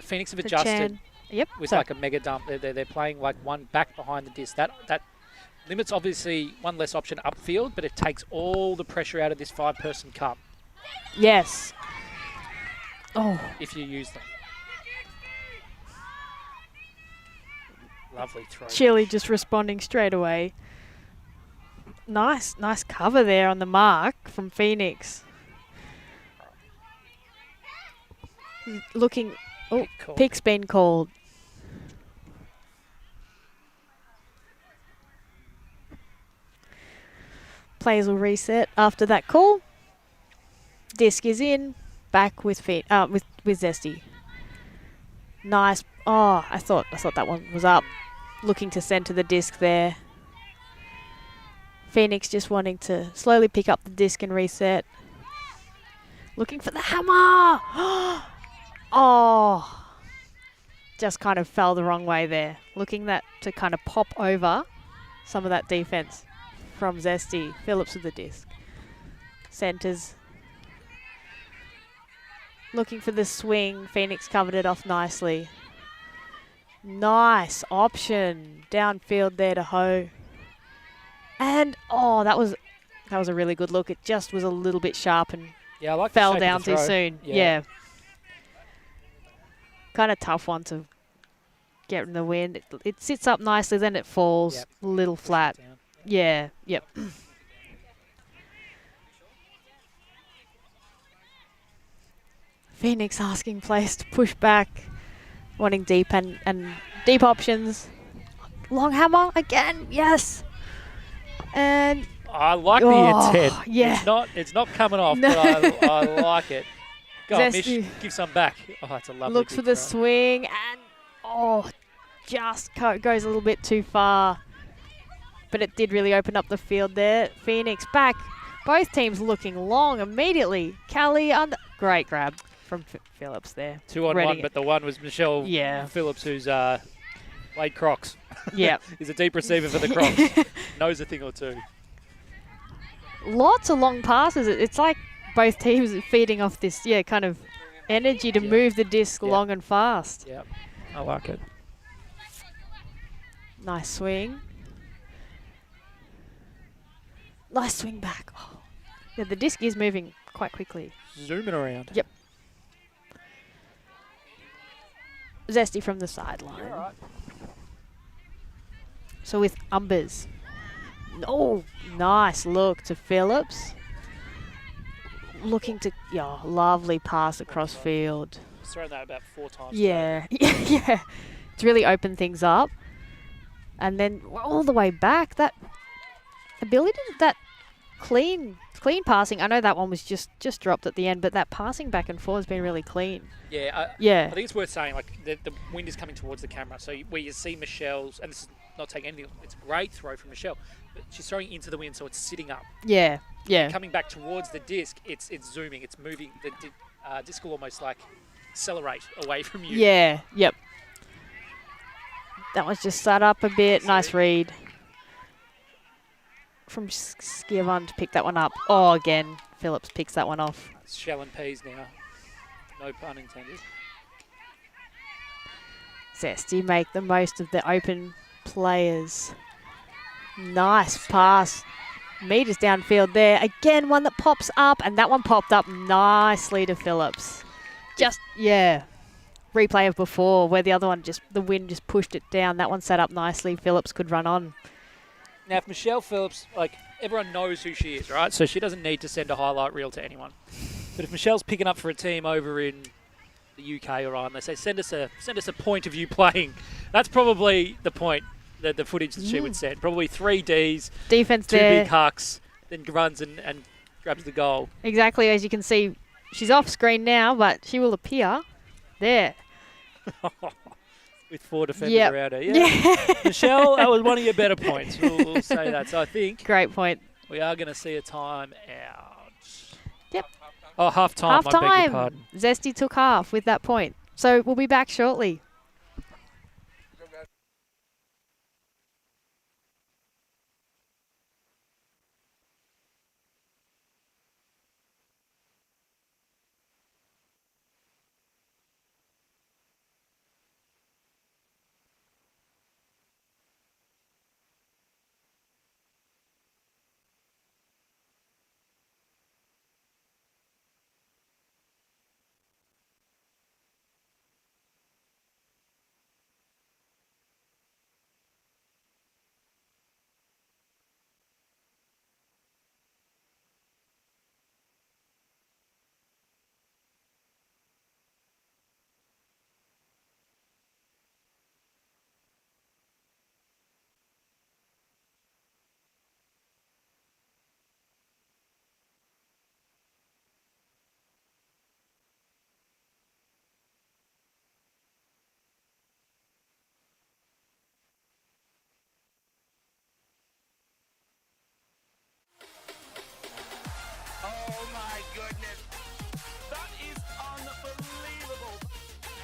Phoenix have adjusted with like a mega dump. They're playing like one back behind the disc. That limits obviously one less option upfield, but it takes all the pressure out of this 5-person cup. Yes. Oh. If you use them. Lovely throw. Chile just responding straight away. Nice cover there on the mark from Phoenix. Looking, pick's been called. Players will reset after that call. Disc is in, back with Zesty. Nice. Oh, I thought that one was up. Looking to centre the disc there. Phoenix just wanting to slowly pick up the disc and reset. Looking for the hammer. Oh, just kind of fell the wrong way there. Looking to kind of pop over some of that defense from Zesty. Phillips with the disc. Centers. Looking for the swing. Phoenix covered it off nicely. Nice option downfield there to Ho. And that was a really good look. It just was a little bit sharp and fell down too soon. Yeah. Kind of tough one to get in the wind. It sits up nicely, then it falls a little flat. Yeah. Yep. Phoenix asking players to push back. Wanting deep and deep options. Long hammer again, yes. And I like the intent. Yeah. It's not coming off, no. But I like it. Go on, Mish, give some back. Oh, it's a lovely looks for the swing and just goes a little bit too far. But it did really open up the field there. Phoenix back. Both teams looking long immediately. Callie under. Great grab from Phillips there. 2-on-1, but the one was Michelle Phillips, who's played Crocs. Yeah. He's a deep receiver for the Crocs. Knows a thing or two. Lots of long passes. It's like both teams are feeding off this, kind of energy to move the disc long and fast. Yeah, I like it. Nice swing. Nice swing back. Oh. Yeah, the disc is moving quite quickly. Zooming around. Yep. Zesty from the sideline. You're all right. So with Umbers. Oh, nice look to Phillips. Looking to, lovely pass across field. He's thrown that about 4 times. Yeah, yeah. It's really opened things up. And then all the way back, that ability, that clean passing. I know that one was just dropped at the end, but that passing back and forth has been really clean. Yeah, I think it's worth saying, like, the wind is coming towards the camera. So where you see Michelle's, and this is not taking anything, it's a great throw from Michelle, but she's throwing into the wind, so it's sitting up. Yeah, yeah. And coming back towards the disc, it's zooming, it's moving. The disc will almost like accelerate away from you. Yeah, yep. That was just set up a bit. Nice read from Skiavon to pick that one up. Oh, again, Phillips picks that one off. It's shell and peas now. No pun intended. Zesty make the most of the open players. Nice pass. Meters downfield there. Again, one that pops up, and that one popped up nicely to Phillips. Replay of before where the other one the wind just pushed it down. That one set up nicely. Phillips could run on. Now, if Michelle Phillips, like, everyone knows who she is, right? So she doesn't need to send a highlight reel to anyone. But if Michelle's picking up for a team over in the UK or Ireland, they say, send us a point of you playing. That's probably the point, the footage that she would send. Probably 3 Ds, Defense two there. big hucks, then runs and grabs the goal. Exactly, as you can see, she's off screen now, but she will appear there. With 4 defenders around her. Yeah. Michelle, that was one of your better points. We'll say that. So I think Great point. we are going to see a time out. Yep. Oh, half time. Half I beg your time. pardon. Zesty took half with that point. So we'll be back shortly. Oh my goodness. That is unbelievable.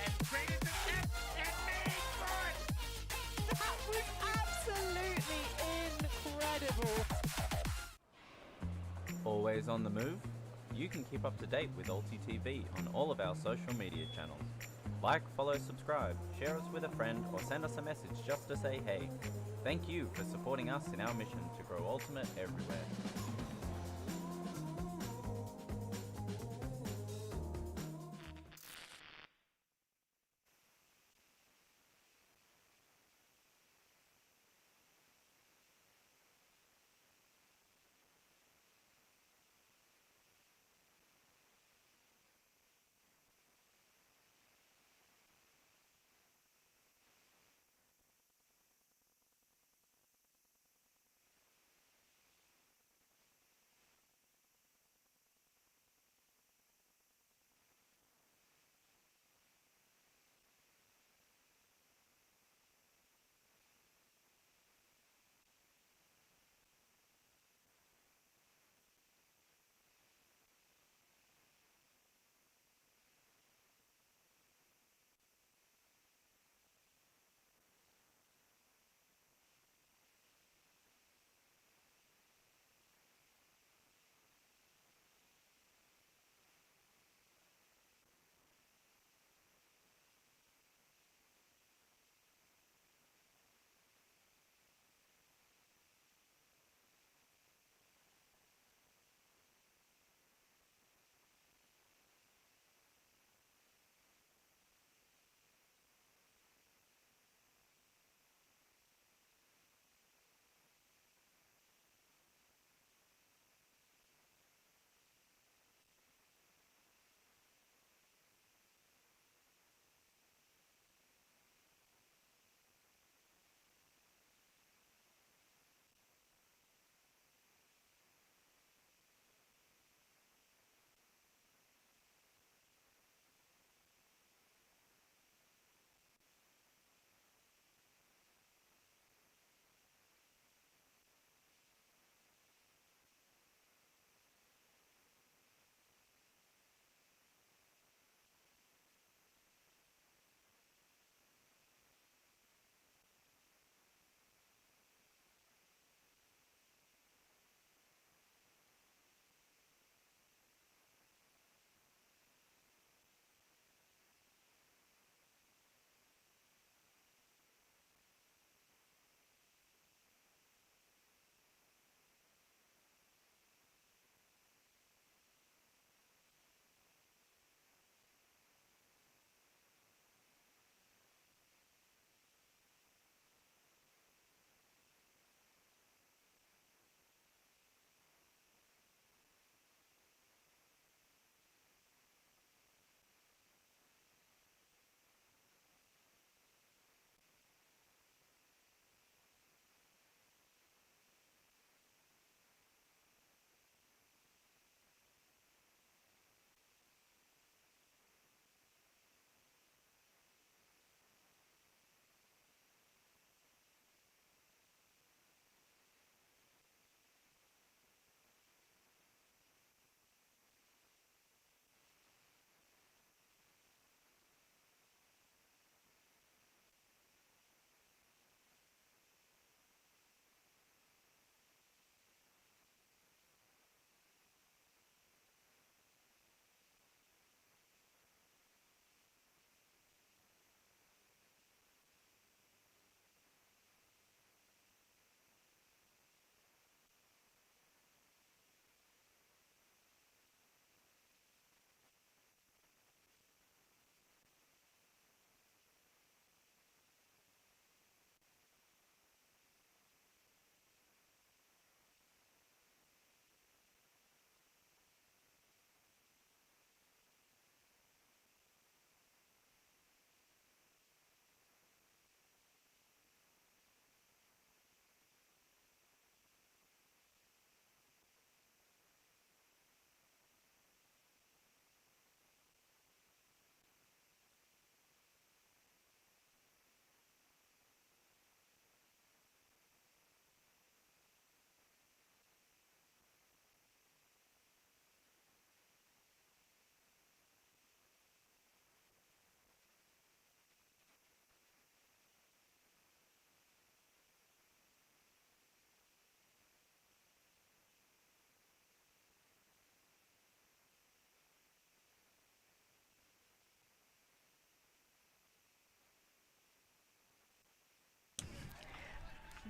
And credit to F and Maehr. That was absolutely incredible. Always on the move? You can keep up to date with Ulti TV on all of our social media channels. Like, follow, subscribe, share us with a friend, or send us a message just to say hey. Thank you for supporting us in our mission to grow Ultimate everywhere.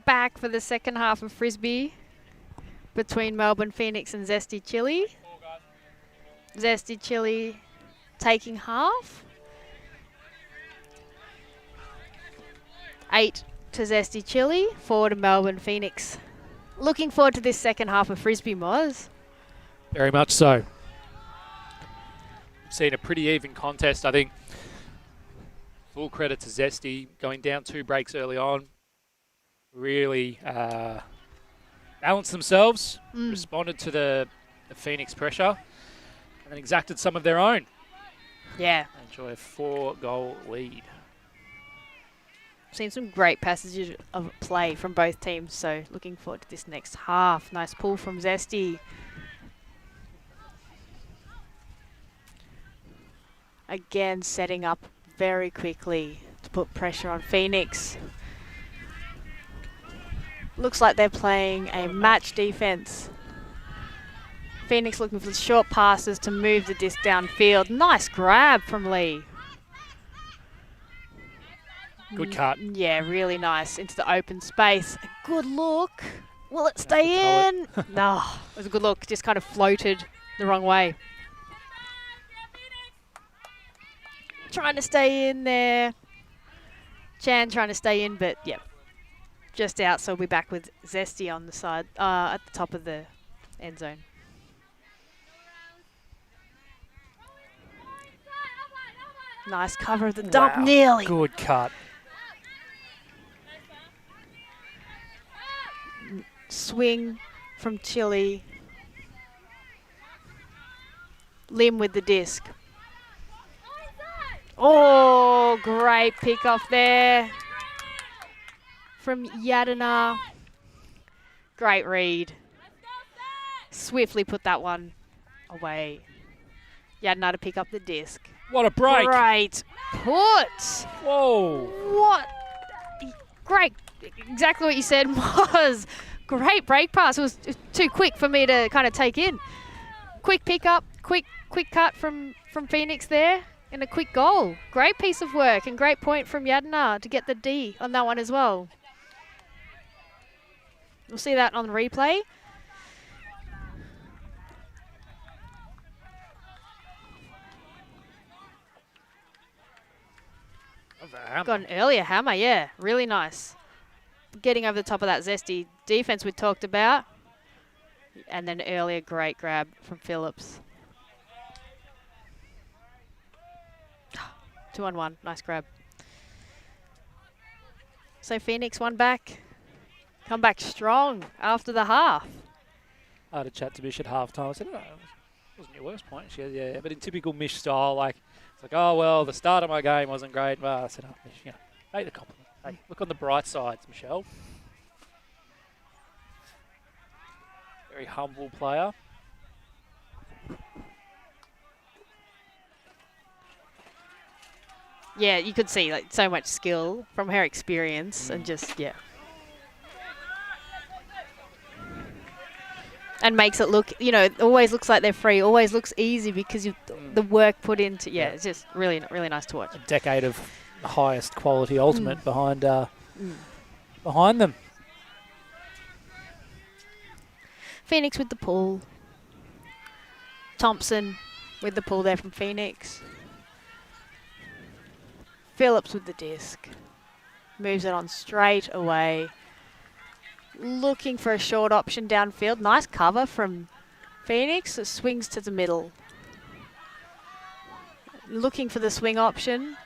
back for the second half of Frisbee between Melbourne Phoenix and Zesty Chile. Zesty Chile taking half. 8 to Zesty Chile, 4 to Melbourne Phoenix. Looking forward to this second half of Frisbee, Moz. Very much so. Seen a pretty even contest, I think. Full credit to Zesty, going down 2 breaks early on. Really balanced themselves, responded to the Phoenix pressure, and then exacted some of their own. Yeah. Enjoy a 4-goal lead. Seen some great passages of play from both teams, so looking forward to this next half. Nice pull from Zesty. Again, setting up very quickly to put pressure on Phoenix. Looks like they're playing a match defense. Phoenix looking for the short passes to move the disc downfield. Nice grab from Lee. Good cut. Yeah, really nice into the open space. A good look. Will it stay in? No, it was a good look. Just kind of floated the wrong way. Trying to stay in there. Chen trying to stay in, but yeah, just out. So we'll be back with Zesty on the side, at the top of the end zone. Nice cover of the dump, nearly. Good cut. Swing from Chile. Lim with the disc. Oh, great pick off there from Yadina. Great read. Swiftly put that one away. Yadina to pick up the disc. What a break. Great put. Whoa. What? Great. Exactly what you said was great break pass. It was too quick for me to kind of take in. Quick pick up, quick cut from Phoenix there. And a quick goal. Great piece of work and great point from Yadina to get the D on that one as well. We'll see that on the replay. Got an earlier hammer, yeah. Really nice. Getting over the top of that Zesty defense we talked about. And then earlier great grab from Phillips. 2-on-1, nice grab. So Phoenix one back. Come back strong after the half. I had a chat to Mish at halftime. I said, oh, it wasn't your worst point. She goes, yeah, but in typical Mish style, like, it's like, oh, well, the start of my game wasn't great. Well, I said, oh, Mish, you know, take the compliment. Hey, look on the bright sides, Michelle. Very humble player. Yeah, you could see like so much skill from her experience and just, yeah. And makes it look, you know, it always looks like they're free, always looks easy because of the work put into, yeah, it's just really, really nice to watch. A decade of the highest quality ultimate behind them. Phoenix with the pull. Thompson with the pull there from Phoenix. Phillips with the disc. Moves it on straight away. Looking for a short option downfield. Nice cover from Phoenix. It swings to the middle. Looking for the swing option.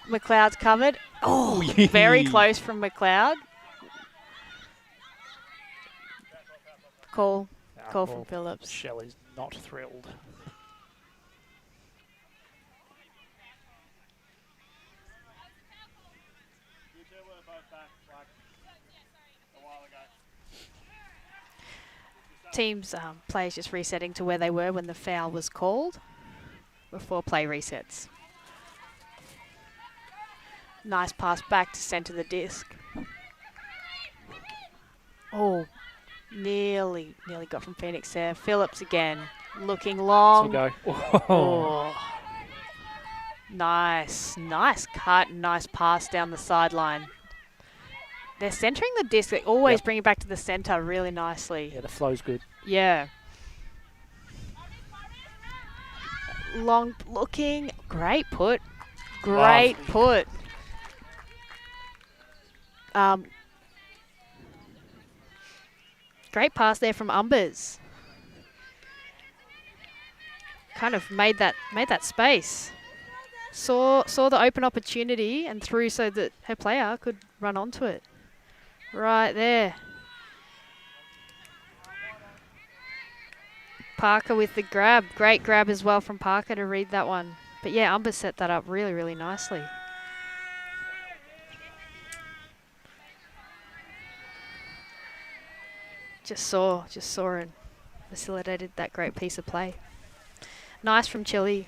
McLeod's covered. Oh, very close from McLeod. Call from Phillips. Shelley's not thrilled. Teams, players just resetting to where they were when the foul was called before play resets. Nice pass back to centre the disc. Oh, nearly got from Phoenix there. Phillips again, looking long. Go. Oh. Nice cut, nice pass down the sideline. they're centering the disc. They always Yep. bring it back to the center really nicely. Yeah, the flow's good. Yeah. Long looking. Great put. Great put. Great pass there from Umbers. Kind of made that space. Saw the open opportunity and threw so that her player could run onto it. Right there. Parker with the grab. Great grab as well from Parker to read that one. But yeah, Umber set that up really, really nicely. Just saw and facilitated that great piece of play. Nice from Chile.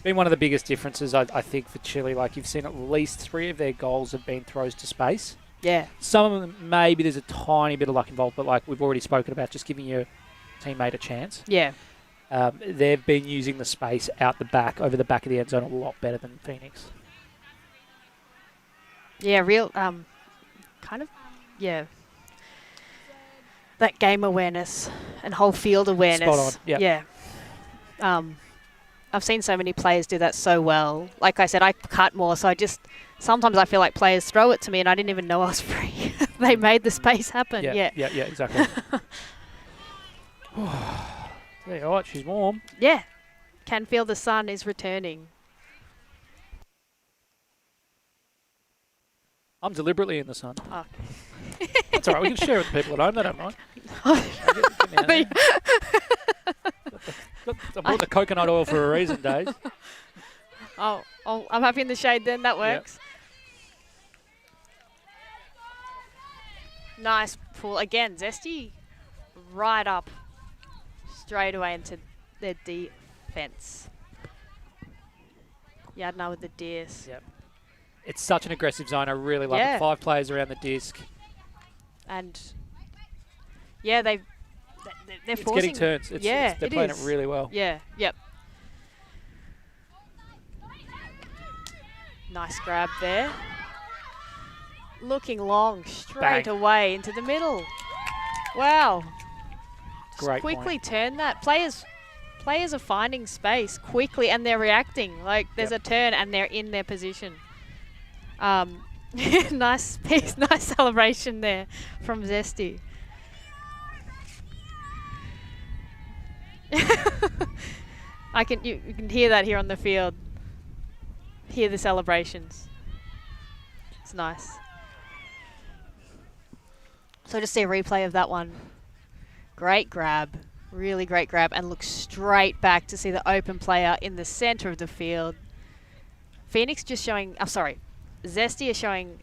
Been one of the biggest differences, I think, for Chile. Like, you've seen at least 3 of their goals have been throws to space. Yeah. Some of them, maybe there's a tiny bit of luck involved, but like we've already spoken about, just giving your teammate a chance. Yeah. They've been using the space out the back, over the back of the end zone, a lot better than Phoenix. Yeah, real, kind of, yeah. That game awareness and whole field awareness. Spot on, yep. Yeah. I've seen so many players do that so well. Like I said, I cut more, so sometimes I feel like players throw it to me and I didn't even know I was free. They made the space happen. Yeah, exactly. There you are, she's warm. Yeah. Can feel the sun is returning. I'm deliberately in the sun. Oh. That's all right, we can share with the people at home, they don't mind. I brought the coconut oil for a reason, Dave. Oh, I'm happy in the shade then, that works. Yep. Nice pull. Again, Zesty right up straight away into their defense. Yadna with the disc. Yep. It's such an aggressive zone. I really love it. 5 players around the disc. And yeah, they're forcing. It's getting turns. They're playing it really well. Yeah. Yep. Nice grab there. Looking long, straight away into the middle. Wow. Great quickly turn that. Players are finding space quickly and they're reacting. Like there's a turn and they're in their position. Nice piece, nice celebration there from Zesty. You can hear that here on the field. Hear the celebrations. It's nice. So just see a replay of that one. Great grab. Really great grab and look straight back to see the open player in the center of the field. Phoenix just showing, Zesty is showing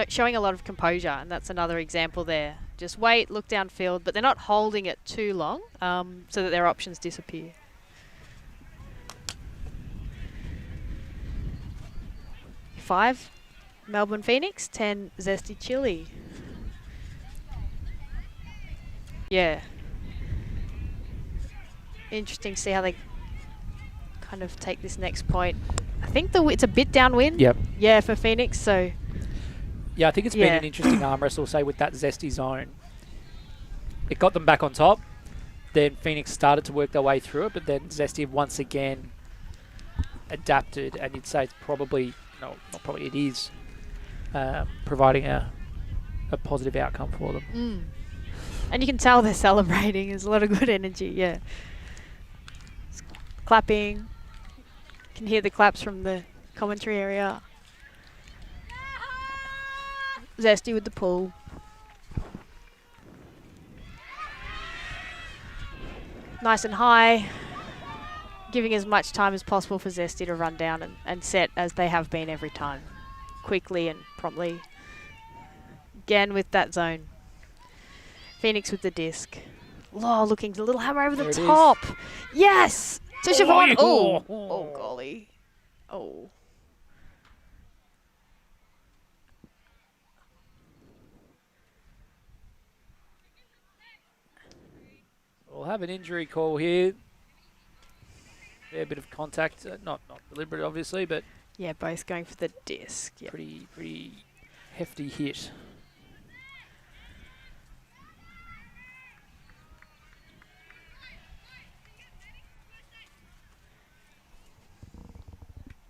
showing a lot of composure, and that's another example there. Just wait, look downfield, but they're not holding it too long so that their options disappear. Five, Melbourne Phoenix, 10, Zesty Chile. Yeah. Interesting to see how they kind of take this next point. I think it's a bit downwind. Yep. Yeah, for Phoenix, so. Yeah, I think it's been an interesting arm wrestle, say, with that Zesty zone. It got them back on top. Then Phoenix started to work their way through it, but then Zesty once again adapted, and you'd say it's probably, no, not probably, it is providing a positive outcome for them. Mm. And you can tell they're celebrating. There's a lot of good energy, yeah. Clapping. Can hear the claps from the commentary area. Zesty with the pull. Nice and high. Giving as much time as possible for Zesty to run down and set as they have been every time. Quickly and promptly. Again with that zone. Phoenix with the disc. Oh, looking a little hammer over the top. Yes! To Siobhan. Oh, golly. Oh. We'll have an injury call here. Fair bit of contact, not deliberate, obviously, but yeah, both going for the disc. Yep. pretty hefty hit.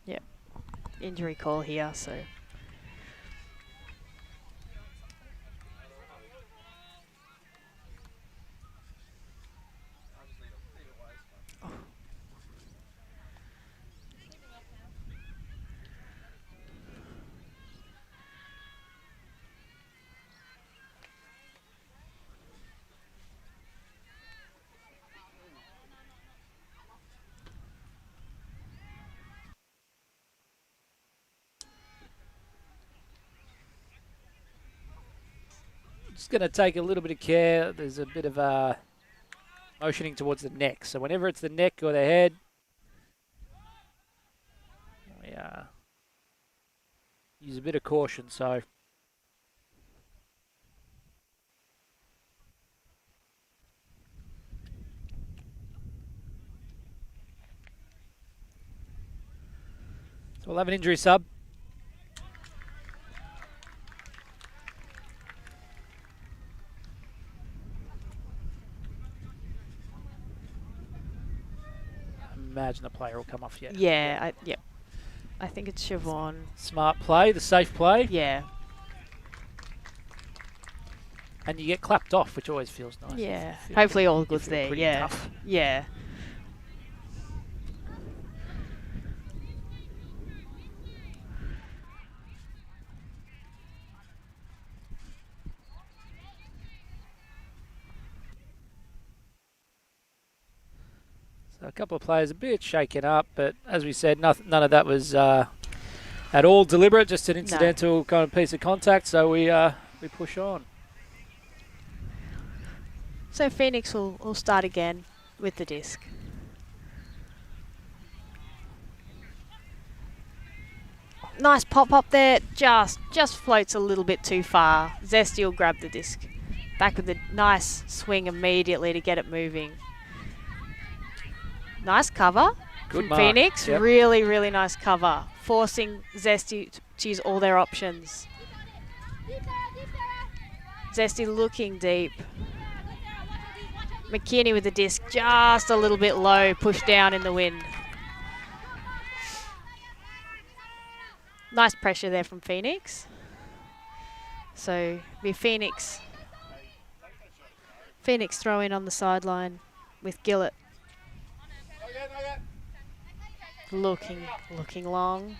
Yep. Injury call here, so. Just going to take a little bit of care. There's a bit of motioning towards the neck. So whenever it's the neck or the head, we use a bit of caution. So we'll have an injury sub. Imagine the player will come off yet. Yeah, I think it's Siobhan. Smart play, the safe play. Yeah. And you get clapped off, which always feels nice. Yeah. Hopefully all good's feel there. pretty Yeah. tough. Yeah. So a couple of players a bit shaken up, but as we said, none of that was at all deliberate, just an incidental kind of piece of contact, so we push on. So Phoenix will start again with the disc. Nice pop up there, just floats a little bit too far. Zesty will grab the disc. Back with a nice swing immediately to get it moving. Nice cover Good from mark. Phoenix. Yep. Really, really nice cover. Forcing Zesty to use all their options. Zesty looking deep. McKinney with the disc just a little bit low, pushed down in the wind. Nice pressure there from Phoenix. So be Phoenix throw in on the sideline with Gillett. Looking long.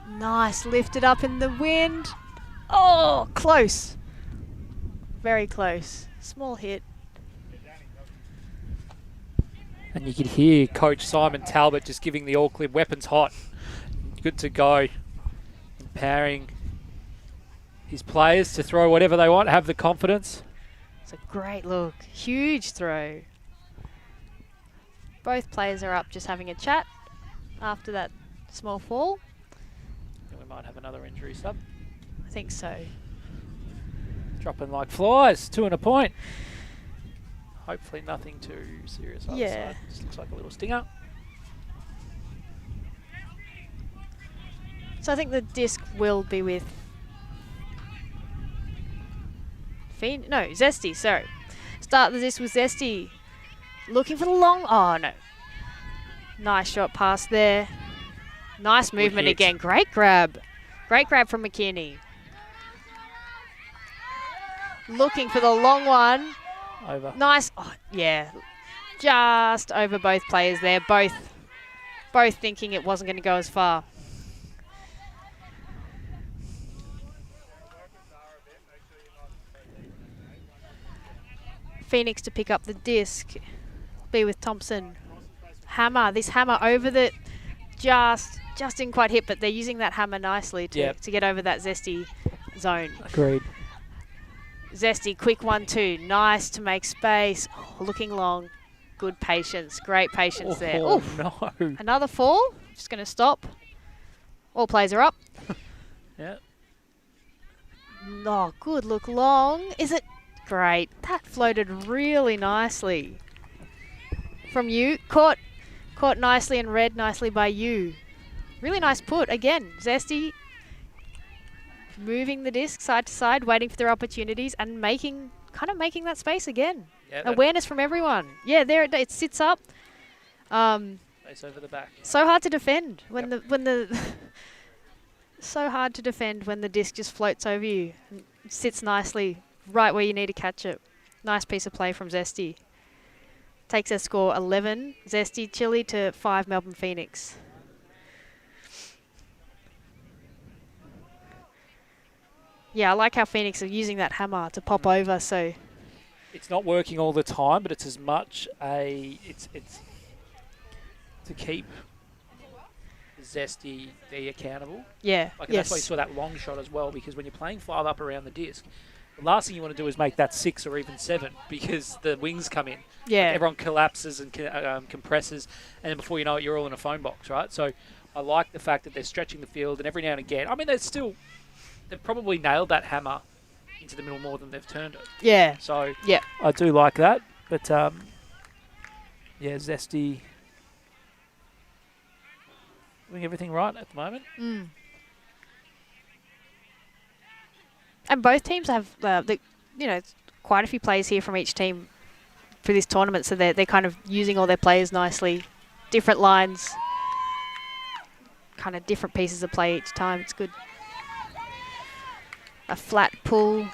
Nice, lifted up in the wind. Oh, close. Very close. Small hit. And you could hear Coach Simon Talbot just giving the all clear, weapons hot. Good to go. Empowering his players to throw whatever they want, have the confidence. It's a great look. Huge throw. Both players are up just having a chat after that small fall. And we might have another injury sub. I think so. Dropping like flies, 2 and a point. Hopefully nothing too serious. Either Yeah. side. Just looks like a little stinger. So I think the disc will be with Zesty, sorry. Start the disc with Zesty. Looking for the long, oh no. Nice shot pass there. Nice movement hit. again, great grab. Great grab from McKinney. Looking for the long one. Over. Nice, oh yeah. Just over both players there, both thinking it wasn't going to go as far. Phoenix to pick up the disc. Be with Thompson. Hammer. This hammer over the... Just didn't quite hit, but they're using that hammer nicely to get over that Zesty zone. Agreed. Zesty, quick 1-2. Nice to make space. Oh, looking long. Good patience. Great patience there. Oh, Oof. no. Another fall. Just going to stop. All players are up. Yeah. Oh, good look long. Is it? Great. That floated really nicely. From you. Caught nicely and read nicely by you. Really nice put. Again, Zesty moving the disc side to side, waiting for their opportunities and making that space again. Yeah, Awareness from everyone. Yeah, there it sits up. Face over the back. So hard to defend when the so hard to defend when the disc just floats over you. And sits nicely right where you need to catch it. Nice piece of play from Zesty. Takes their score 11 Zesty Chile to 5 Melbourne Phoenix. Yeah, I like how Phoenix are using that hammer to pop over. So It's not working all the time, but it's as much it's to keep Zesty be accountable. yeah, Like yes, that's why you saw that long shot as well, because when you're playing 5 up around the disc, the last thing you want to do is make that 6 or even 7 because the wings come in. yeah, Everyone collapses and compresses, and then before you know it, you're all in a phone box, right? So I like the fact that they're stretching the field, and every now and again, I mean, they've probably nailed that hammer into the middle more than they've turned it. yeah, So yeah. I do like that, but yeah, Zesty doing everything right at the moment. Mm. And both teams have, quite a few players here from each team for this tournament, so they're kind of using all their players nicely. Different lines, kind of different pieces of play each time. It's good. A flat pull.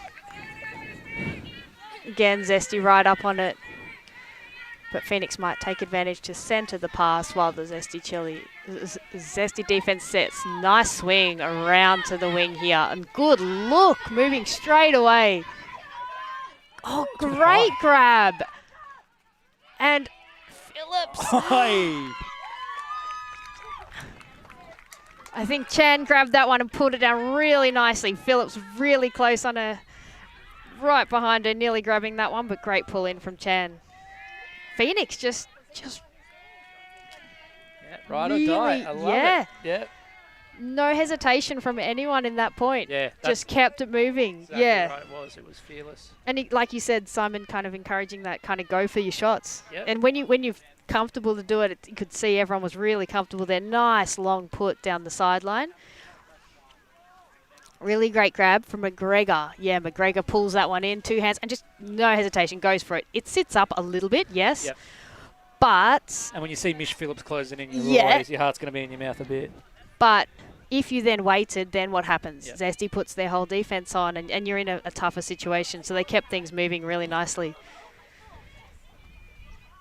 Again, Zesty right up on it. But Phoenix might take advantage to centre the pass while the Zesty defence sets. Nice swing around to the wing here. And good look, moving straight away. Oh, great grab. And Phillips. I think Chen grabbed that one and pulled it down really nicely. Phillips really close on her, right behind her, nearly grabbing that one, but great pull in from Chen. Phoenix just Right really, or die. I love it. Yeah. No hesitation from anyone in that point. Yeah. Just kept it moving. Exactly Yeah. right. It was fearless. And like you said, Simon kind of encouraging that kind of go for your shots. Yep. And when you're comfortable to do it, you could see everyone was really comfortable there. Nice long put down the sideline. Really great grab from McGregor. Yeah, McGregor pulls that one in, 2 hands, and just no hesitation, goes for it. It sits up a little bit, yes. Yep. But... And when you see Mish Phillips closing in, Yeah. your heart's going to be in your mouth a bit. But if you then waited, then what happens? Yep. Zesty puts their whole defence on, and you're in a tougher situation. So they kept things moving really nicely.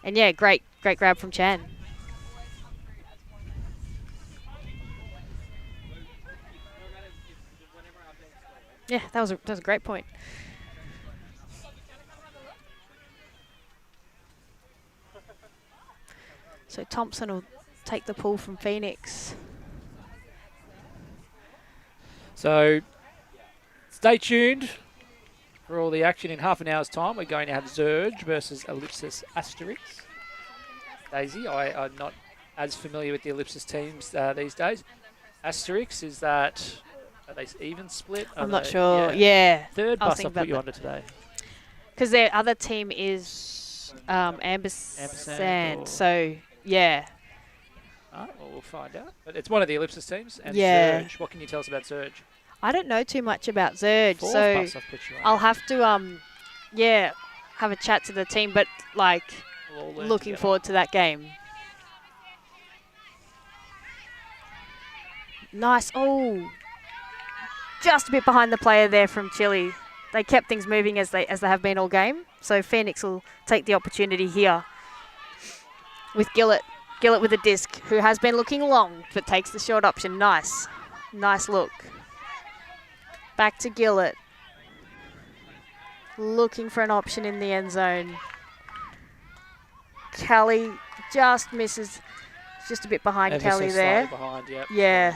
And yeah, great grab from Chen. Yeah, that was a great point. So Thompson will take the pull from Phoenix. So stay tuned for all the action in half an hour's time. We're going to have Zurge versus Ellipsis Asterix. Daisy, I'm not as familiar with the Ellipsis teams these days. Asterix, are they even split? I'm not sure. Yeah. Third I was bus thinking I've put about you that. under today. Because their other team is Ampersand. or- So, yeah. All right, well, we'll find out. But it's one of the Ellipsis teams. And Yeah. Zurge, what can you tell us about Zurge? I don't know too much about Zurge, Fourth so bus I've put you under. I'll have to, have a chat to the team. But, like, We'll all learn looking together. forward to that game. Nice. Oh, just a bit behind the player there from Chile. They kept things moving as they have been all game. So Phoenix will take the opportunity here with Gillett. Gillett with a disc, who has been looking long, but takes the short option. Nice. Nice look. Back to Gillett. Looking for an option in the end zone. Kelly just misses. Just a bit behind Ever Kelly so there. slightly behind, yep. Yeah.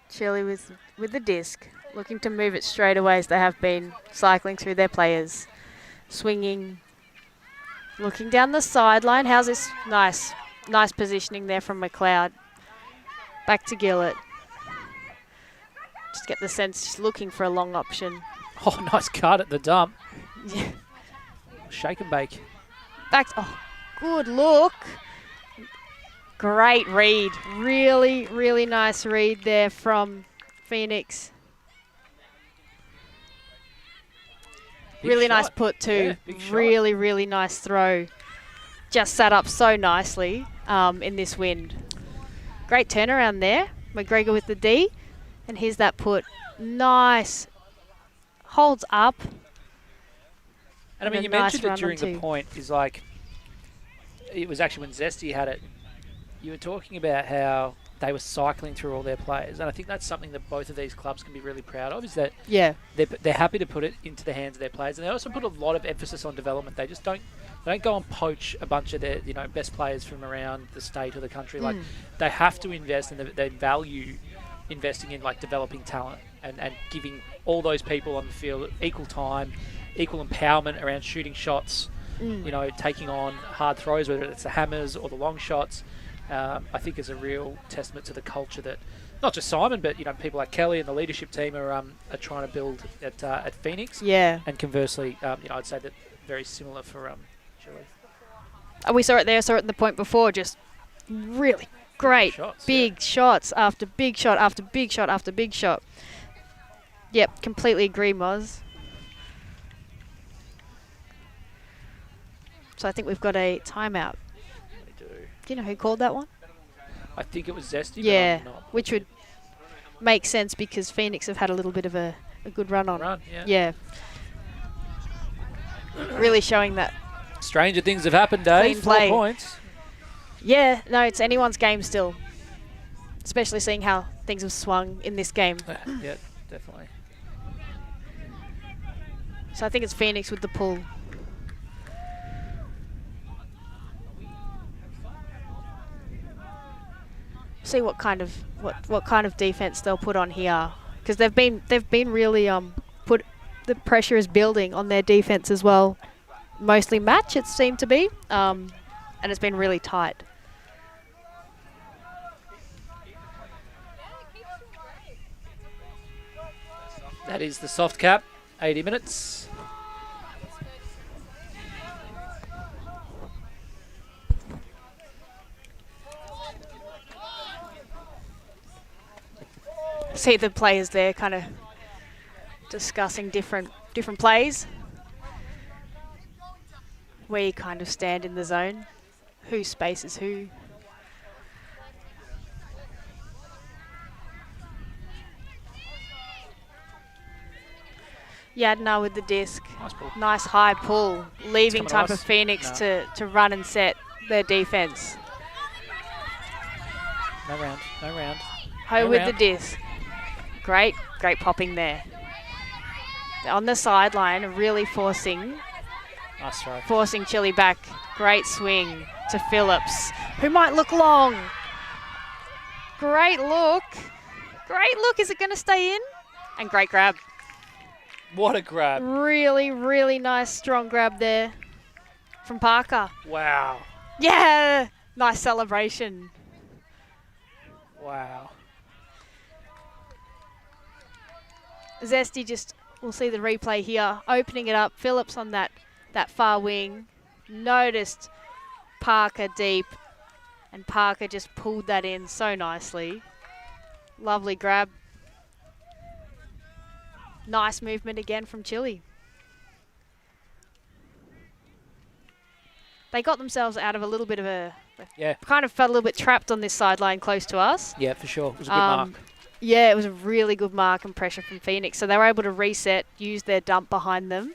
Chile with the disc, looking to move it straight away as they have been cycling through their players. Swinging, looking down the sideline. How's this? Nice positioning there from McLeod. Back to Gillett. Just get the sense she's looking for a long option. Oh, nice cut at the dump. Yeah. Shake and bake. Back. Oh, good look. Great read. Really, really nice read there from Phoenix. Big Really nice shot. put too. Yeah, big shot. Really, really nice throw. Just sat up so nicely in this wind. Great turnaround there. McGregor with the D. And here's that put. Nice. Holds up. And I mean, a you nice mentioned it run during on the two. point, is like, it was actually when Zesty had it, you were talking about how they were cycling through all their players. And I think that's something that both of these clubs can be really proud of, is that Yeah. they're happy to put it into the hands of their players. And they also put a lot of emphasis on development. They just don't go and poach a bunch of their best players from around the state or the country. Like, they have to invest, and they value investing in like developing talent and giving all those people on the field equal time, equal empowerment around shooting shots, taking on hard throws, whether it's the hammers or the long shots. I think is a real testament to the culture that not just Simon, but people like Kelly and the leadership team are trying to build at Phoenix. Yeah. And conversely, I'd say that very similar for Chile. We saw it there, saw it in the point before, just really great Shots, big shots after big shot after big shot after big shot. Yep, completely agree, Moz. So I think we've got a timeout. We do. Do you know who called that one? I think it was Zesty, Yeah, but I'm not. which would make sense because Phoenix have had a little bit of a good run on. Yeah. Really showing that. Stranger things have happened, Dave. Clean play. 4 points. Yeah, no, it's anyone's game still. Especially seeing how things have swung in this game. Yeah, definitely. So I think it's Phoenix with the pull. See what kind of defense they'll put on here, because they've been really the pressure is building on their defense as well. Mostly match it seemed to be, and it's been really tight. That is the soft cap, 80 minutes. See the players there kind of discussing different plays, where you kind of stand in the zone, who spaces who. Yadna with the disc. Nice ball. Nice high pull, leaving coming to time for us. Phoenix No. to run and set their defense. No round, no round. Ho No with round. the disc. Great popping there. On the sideline, really forcing Nice throw. Chile back. Great swing to Phillips, who might look long. Great look. Is it going to stay in? And great grab. What a grab. Really, really nice, strong grab there from Parker. Wow. Yeah, nice celebration. Wow. Zesty we'll see the replay here, opening it up. Phillips on that far wing. Noticed Parker deep, and Parker just pulled that in so nicely. Lovely grab. Nice movement again from Chile. They got themselves out of a little bit of kind of felt a little bit trapped on this sideline close to us. Yeah, for sure. It was a good mark. Yeah, it was a really good mark and pressure from Phoenix. So they were able to reset, use their dump behind them.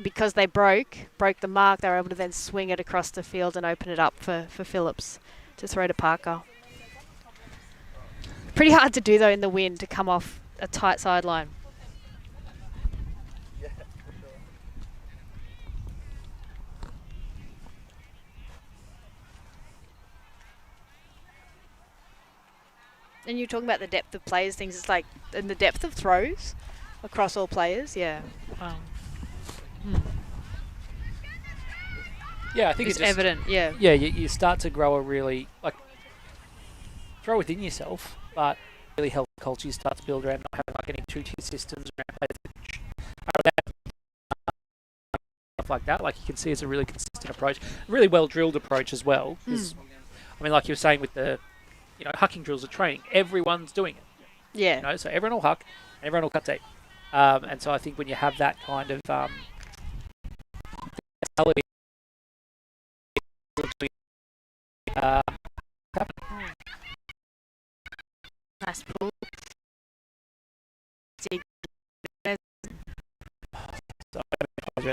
Because they broke the mark, they were able to then swing it across the field and open it up for Phillips to throw to Parker. Pretty hard to do, though, in the wind to come off a tight sideline. And you're talking about the depth of players, things. It's like, and the depth of throws across all players, yeah. Wow. Yeah, I think It's it's just, evident, yeah. Yeah, you start to grow a really, throw within yourself, but really healthy culture you start to build around not having any two-tier systems around players stuff like that. Like, you can see it's a really consistent approach, really well-drilled approach as well. 'Cause I mean, like you were saying with the, hucking drills are training. Everyone's doing it. Yeah. So everyone will huck, and everyone will cut deep. And so I think when you have that kind of mentality, Nice pull.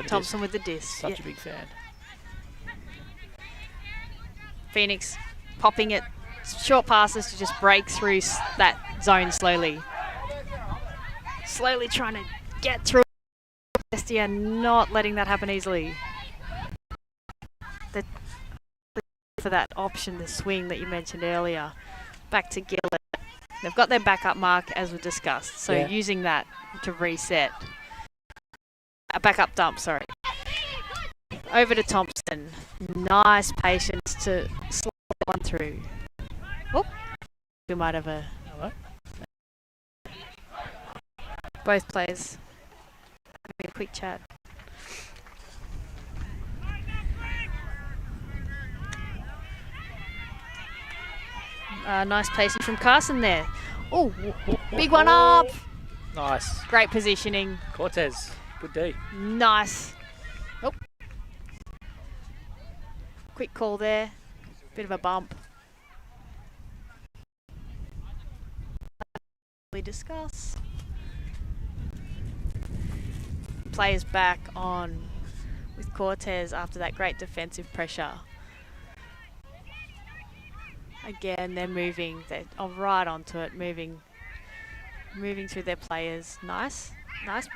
Thompson with the disc. Such a big fan. Phoenix popping it, short passes to just break through that zone slowly. Slowly trying to get through. Zesty are not letting that happen easily. For that option, the swing that you mentioned earlier. Back to Gillett. They've got their backup mark as we discussed, so using that to reset. A backup dump, sorry. Over to Thompson. Nice patience to slide one through. Oh, we might have a... Hello? Both players having a quick chat. Nice placement from Carson there. Oh, big one up. Nice. Great positioning. Cortez, good D. Nice. Oh. Quick call there. Bit of a bump. We discuss. Players back on with Cortez after that great defensive pressure. Again, they're moving. They're right onto it, moving through their players. Nice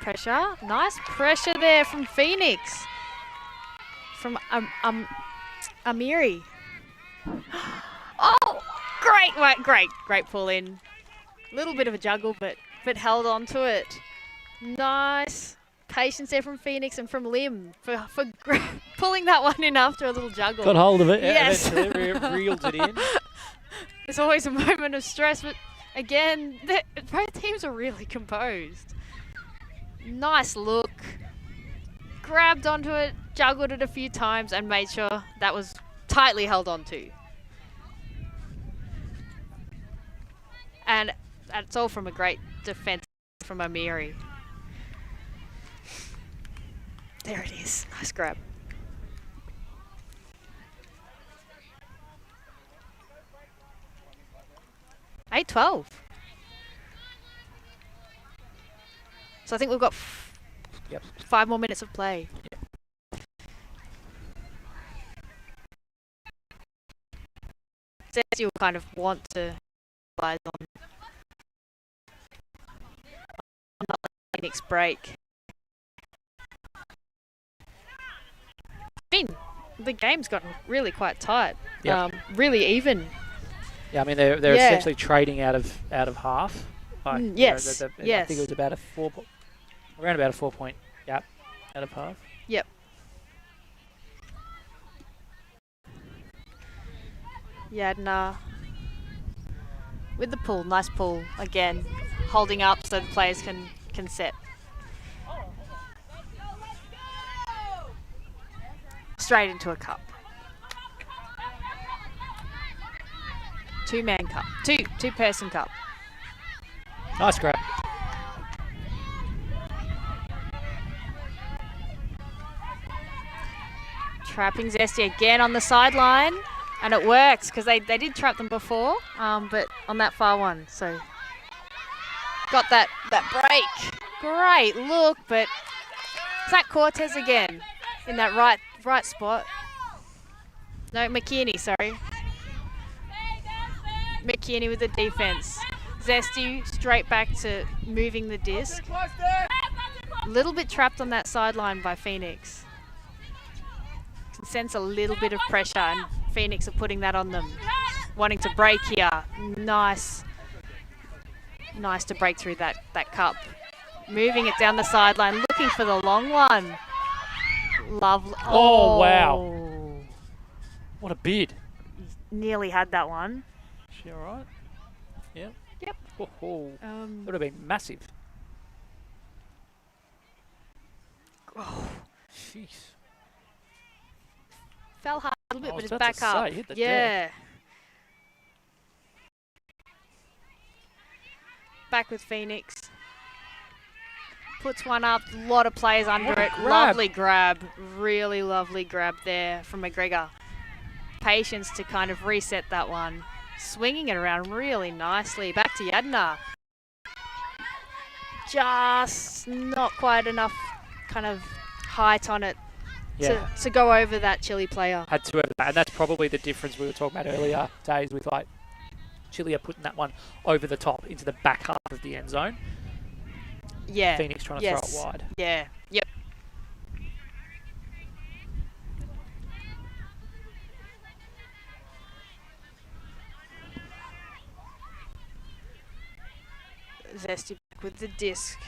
pressure. Nice pressure there from Phoenix. From Amiri. Oh, great pull in. Little bit of a juggle, but held on to it. Nice patience there from Phoenix and from Lim for pulling that one in after a little juggle. Got hold of it. Yes. Eventually reeled it in. There's always a moment of stress, but again, both teams are really composed. Nice look. Grabbed onto it, juggled it a few times, and made sure that was tightly held onto. And that's all from a great defense from Amiri. There it is. Nice grab. Eight 12. So I think we've got 5 more minutes of play. Zesty will kind of want to capitalize on not letting Phoenix break. I mean, the game's gotten really quite tight. Really even. Yeah, I mean they're essentially trading out of half. Like, yes. I think it was about around about a 4-point gap out of half. Yep. Yadna with the pull, nice pull again, holding up so the players can set. Straight into a cup. Two-man cup. Two-person cup. Nice grab. Trapping Zesty again on the sideline, and it works because they did trap them before, but on that far one. So got that break. Great look, but is that Cortez again in that right spot? No, McKinney, sorry. McKinney with the defense. Zesty straight back to moving the disc. A little bit trapped on that sideline by Phoenix. Can sense a little bit of pressure, and Phoenix are putting that on them. Wanting to break here. Nice to break through that cup. Moving it down the sideline, looking for the long one. Lovely. Oh, wow. What a bid. Nearly had that one. Is she all right? Yep. Yep. Would have been massive. Oh. Jeez. Fell hard a little bit, I but was it's about back to up. say, hit the Yeah. deck. back with Phoenix. Puts one up, a lot of players under What a it. grab. Lovely grab, really lovely grab there from McGregor. Patience to kind of reset that one. Swinging it around really nicely. Back to Yadna. Just not quite enough kind of height on it to go over that Chile player. Had to have that, and that's probably the difference we were talking about earlier days with like Chile are putting that one over the top into the back half of the end zone. Yeah. Phoenix trying to throw it wide. Yeah. Yep. Zesty back with the disc.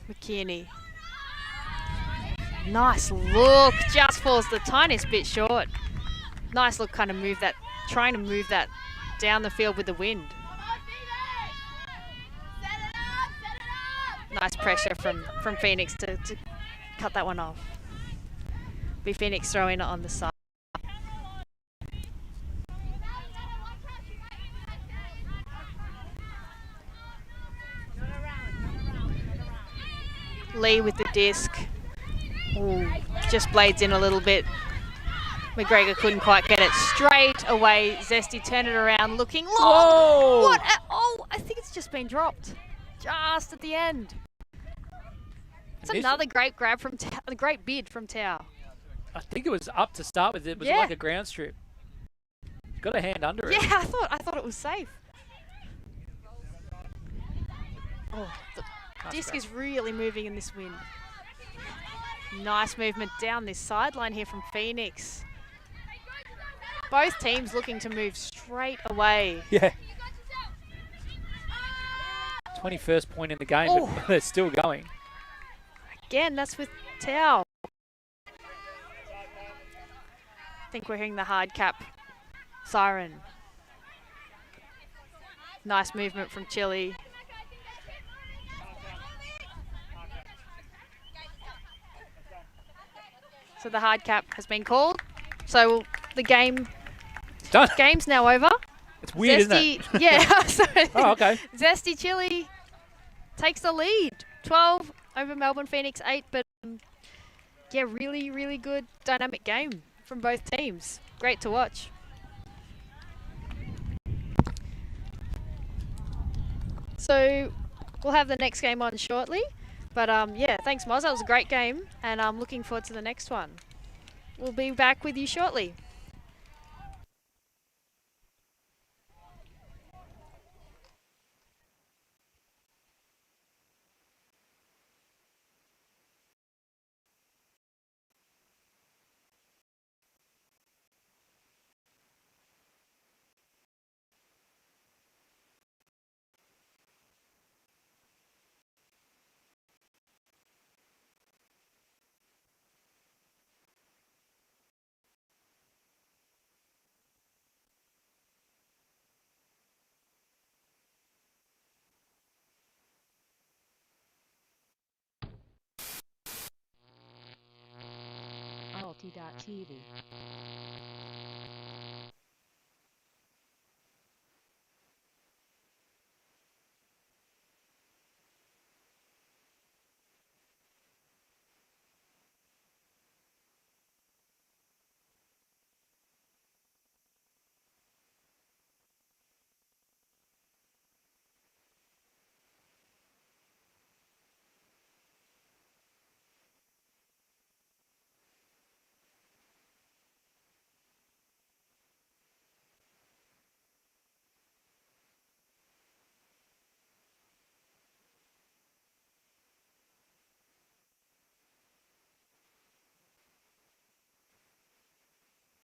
McKinney. Nice look. Just falls the tiniest bit short. Nice look, kind of move that, trying to move that down the field with the wind. Nice pressure from Phoenix to cut that one off. Be Phoenix throwing it on the side. Lee with the disc. Ooh, just blades in a little bit. McGregor couldn't quite get it straight away. Zesty turned it around, looking long. Whoa! What? Oh, I think it's just been dropped. Just at the end. It's another great grab from a great bid from Tao. I think it was up to start with. It was like a ground strip. Got a hand under it. Yeah, I thought it was safe. Oh, the disc is really moving in this wind. Nice movement down this sideline here from Phoenix. Both teams looking to move straight away. Yeah. 21st point in the game, but they're still going. Again, that's with Tao. I think we're hearing the hard cap siren. Nice movement from Chile. So the hard cap has been called. So the Done. game's now over. It's weird, isn't it? Yeah. So Oh, okay. Zesty Chile takes the lead. 12 over Melbourne Phoenix 8. But yeah, really, really good dynamic game from both teams. Great to watch. So we'll have the next game on shortly. But yeah, thanks Moz. That was a great game. And I'm looking forward to the next one. We'll be back with you shortly. Alti.tv.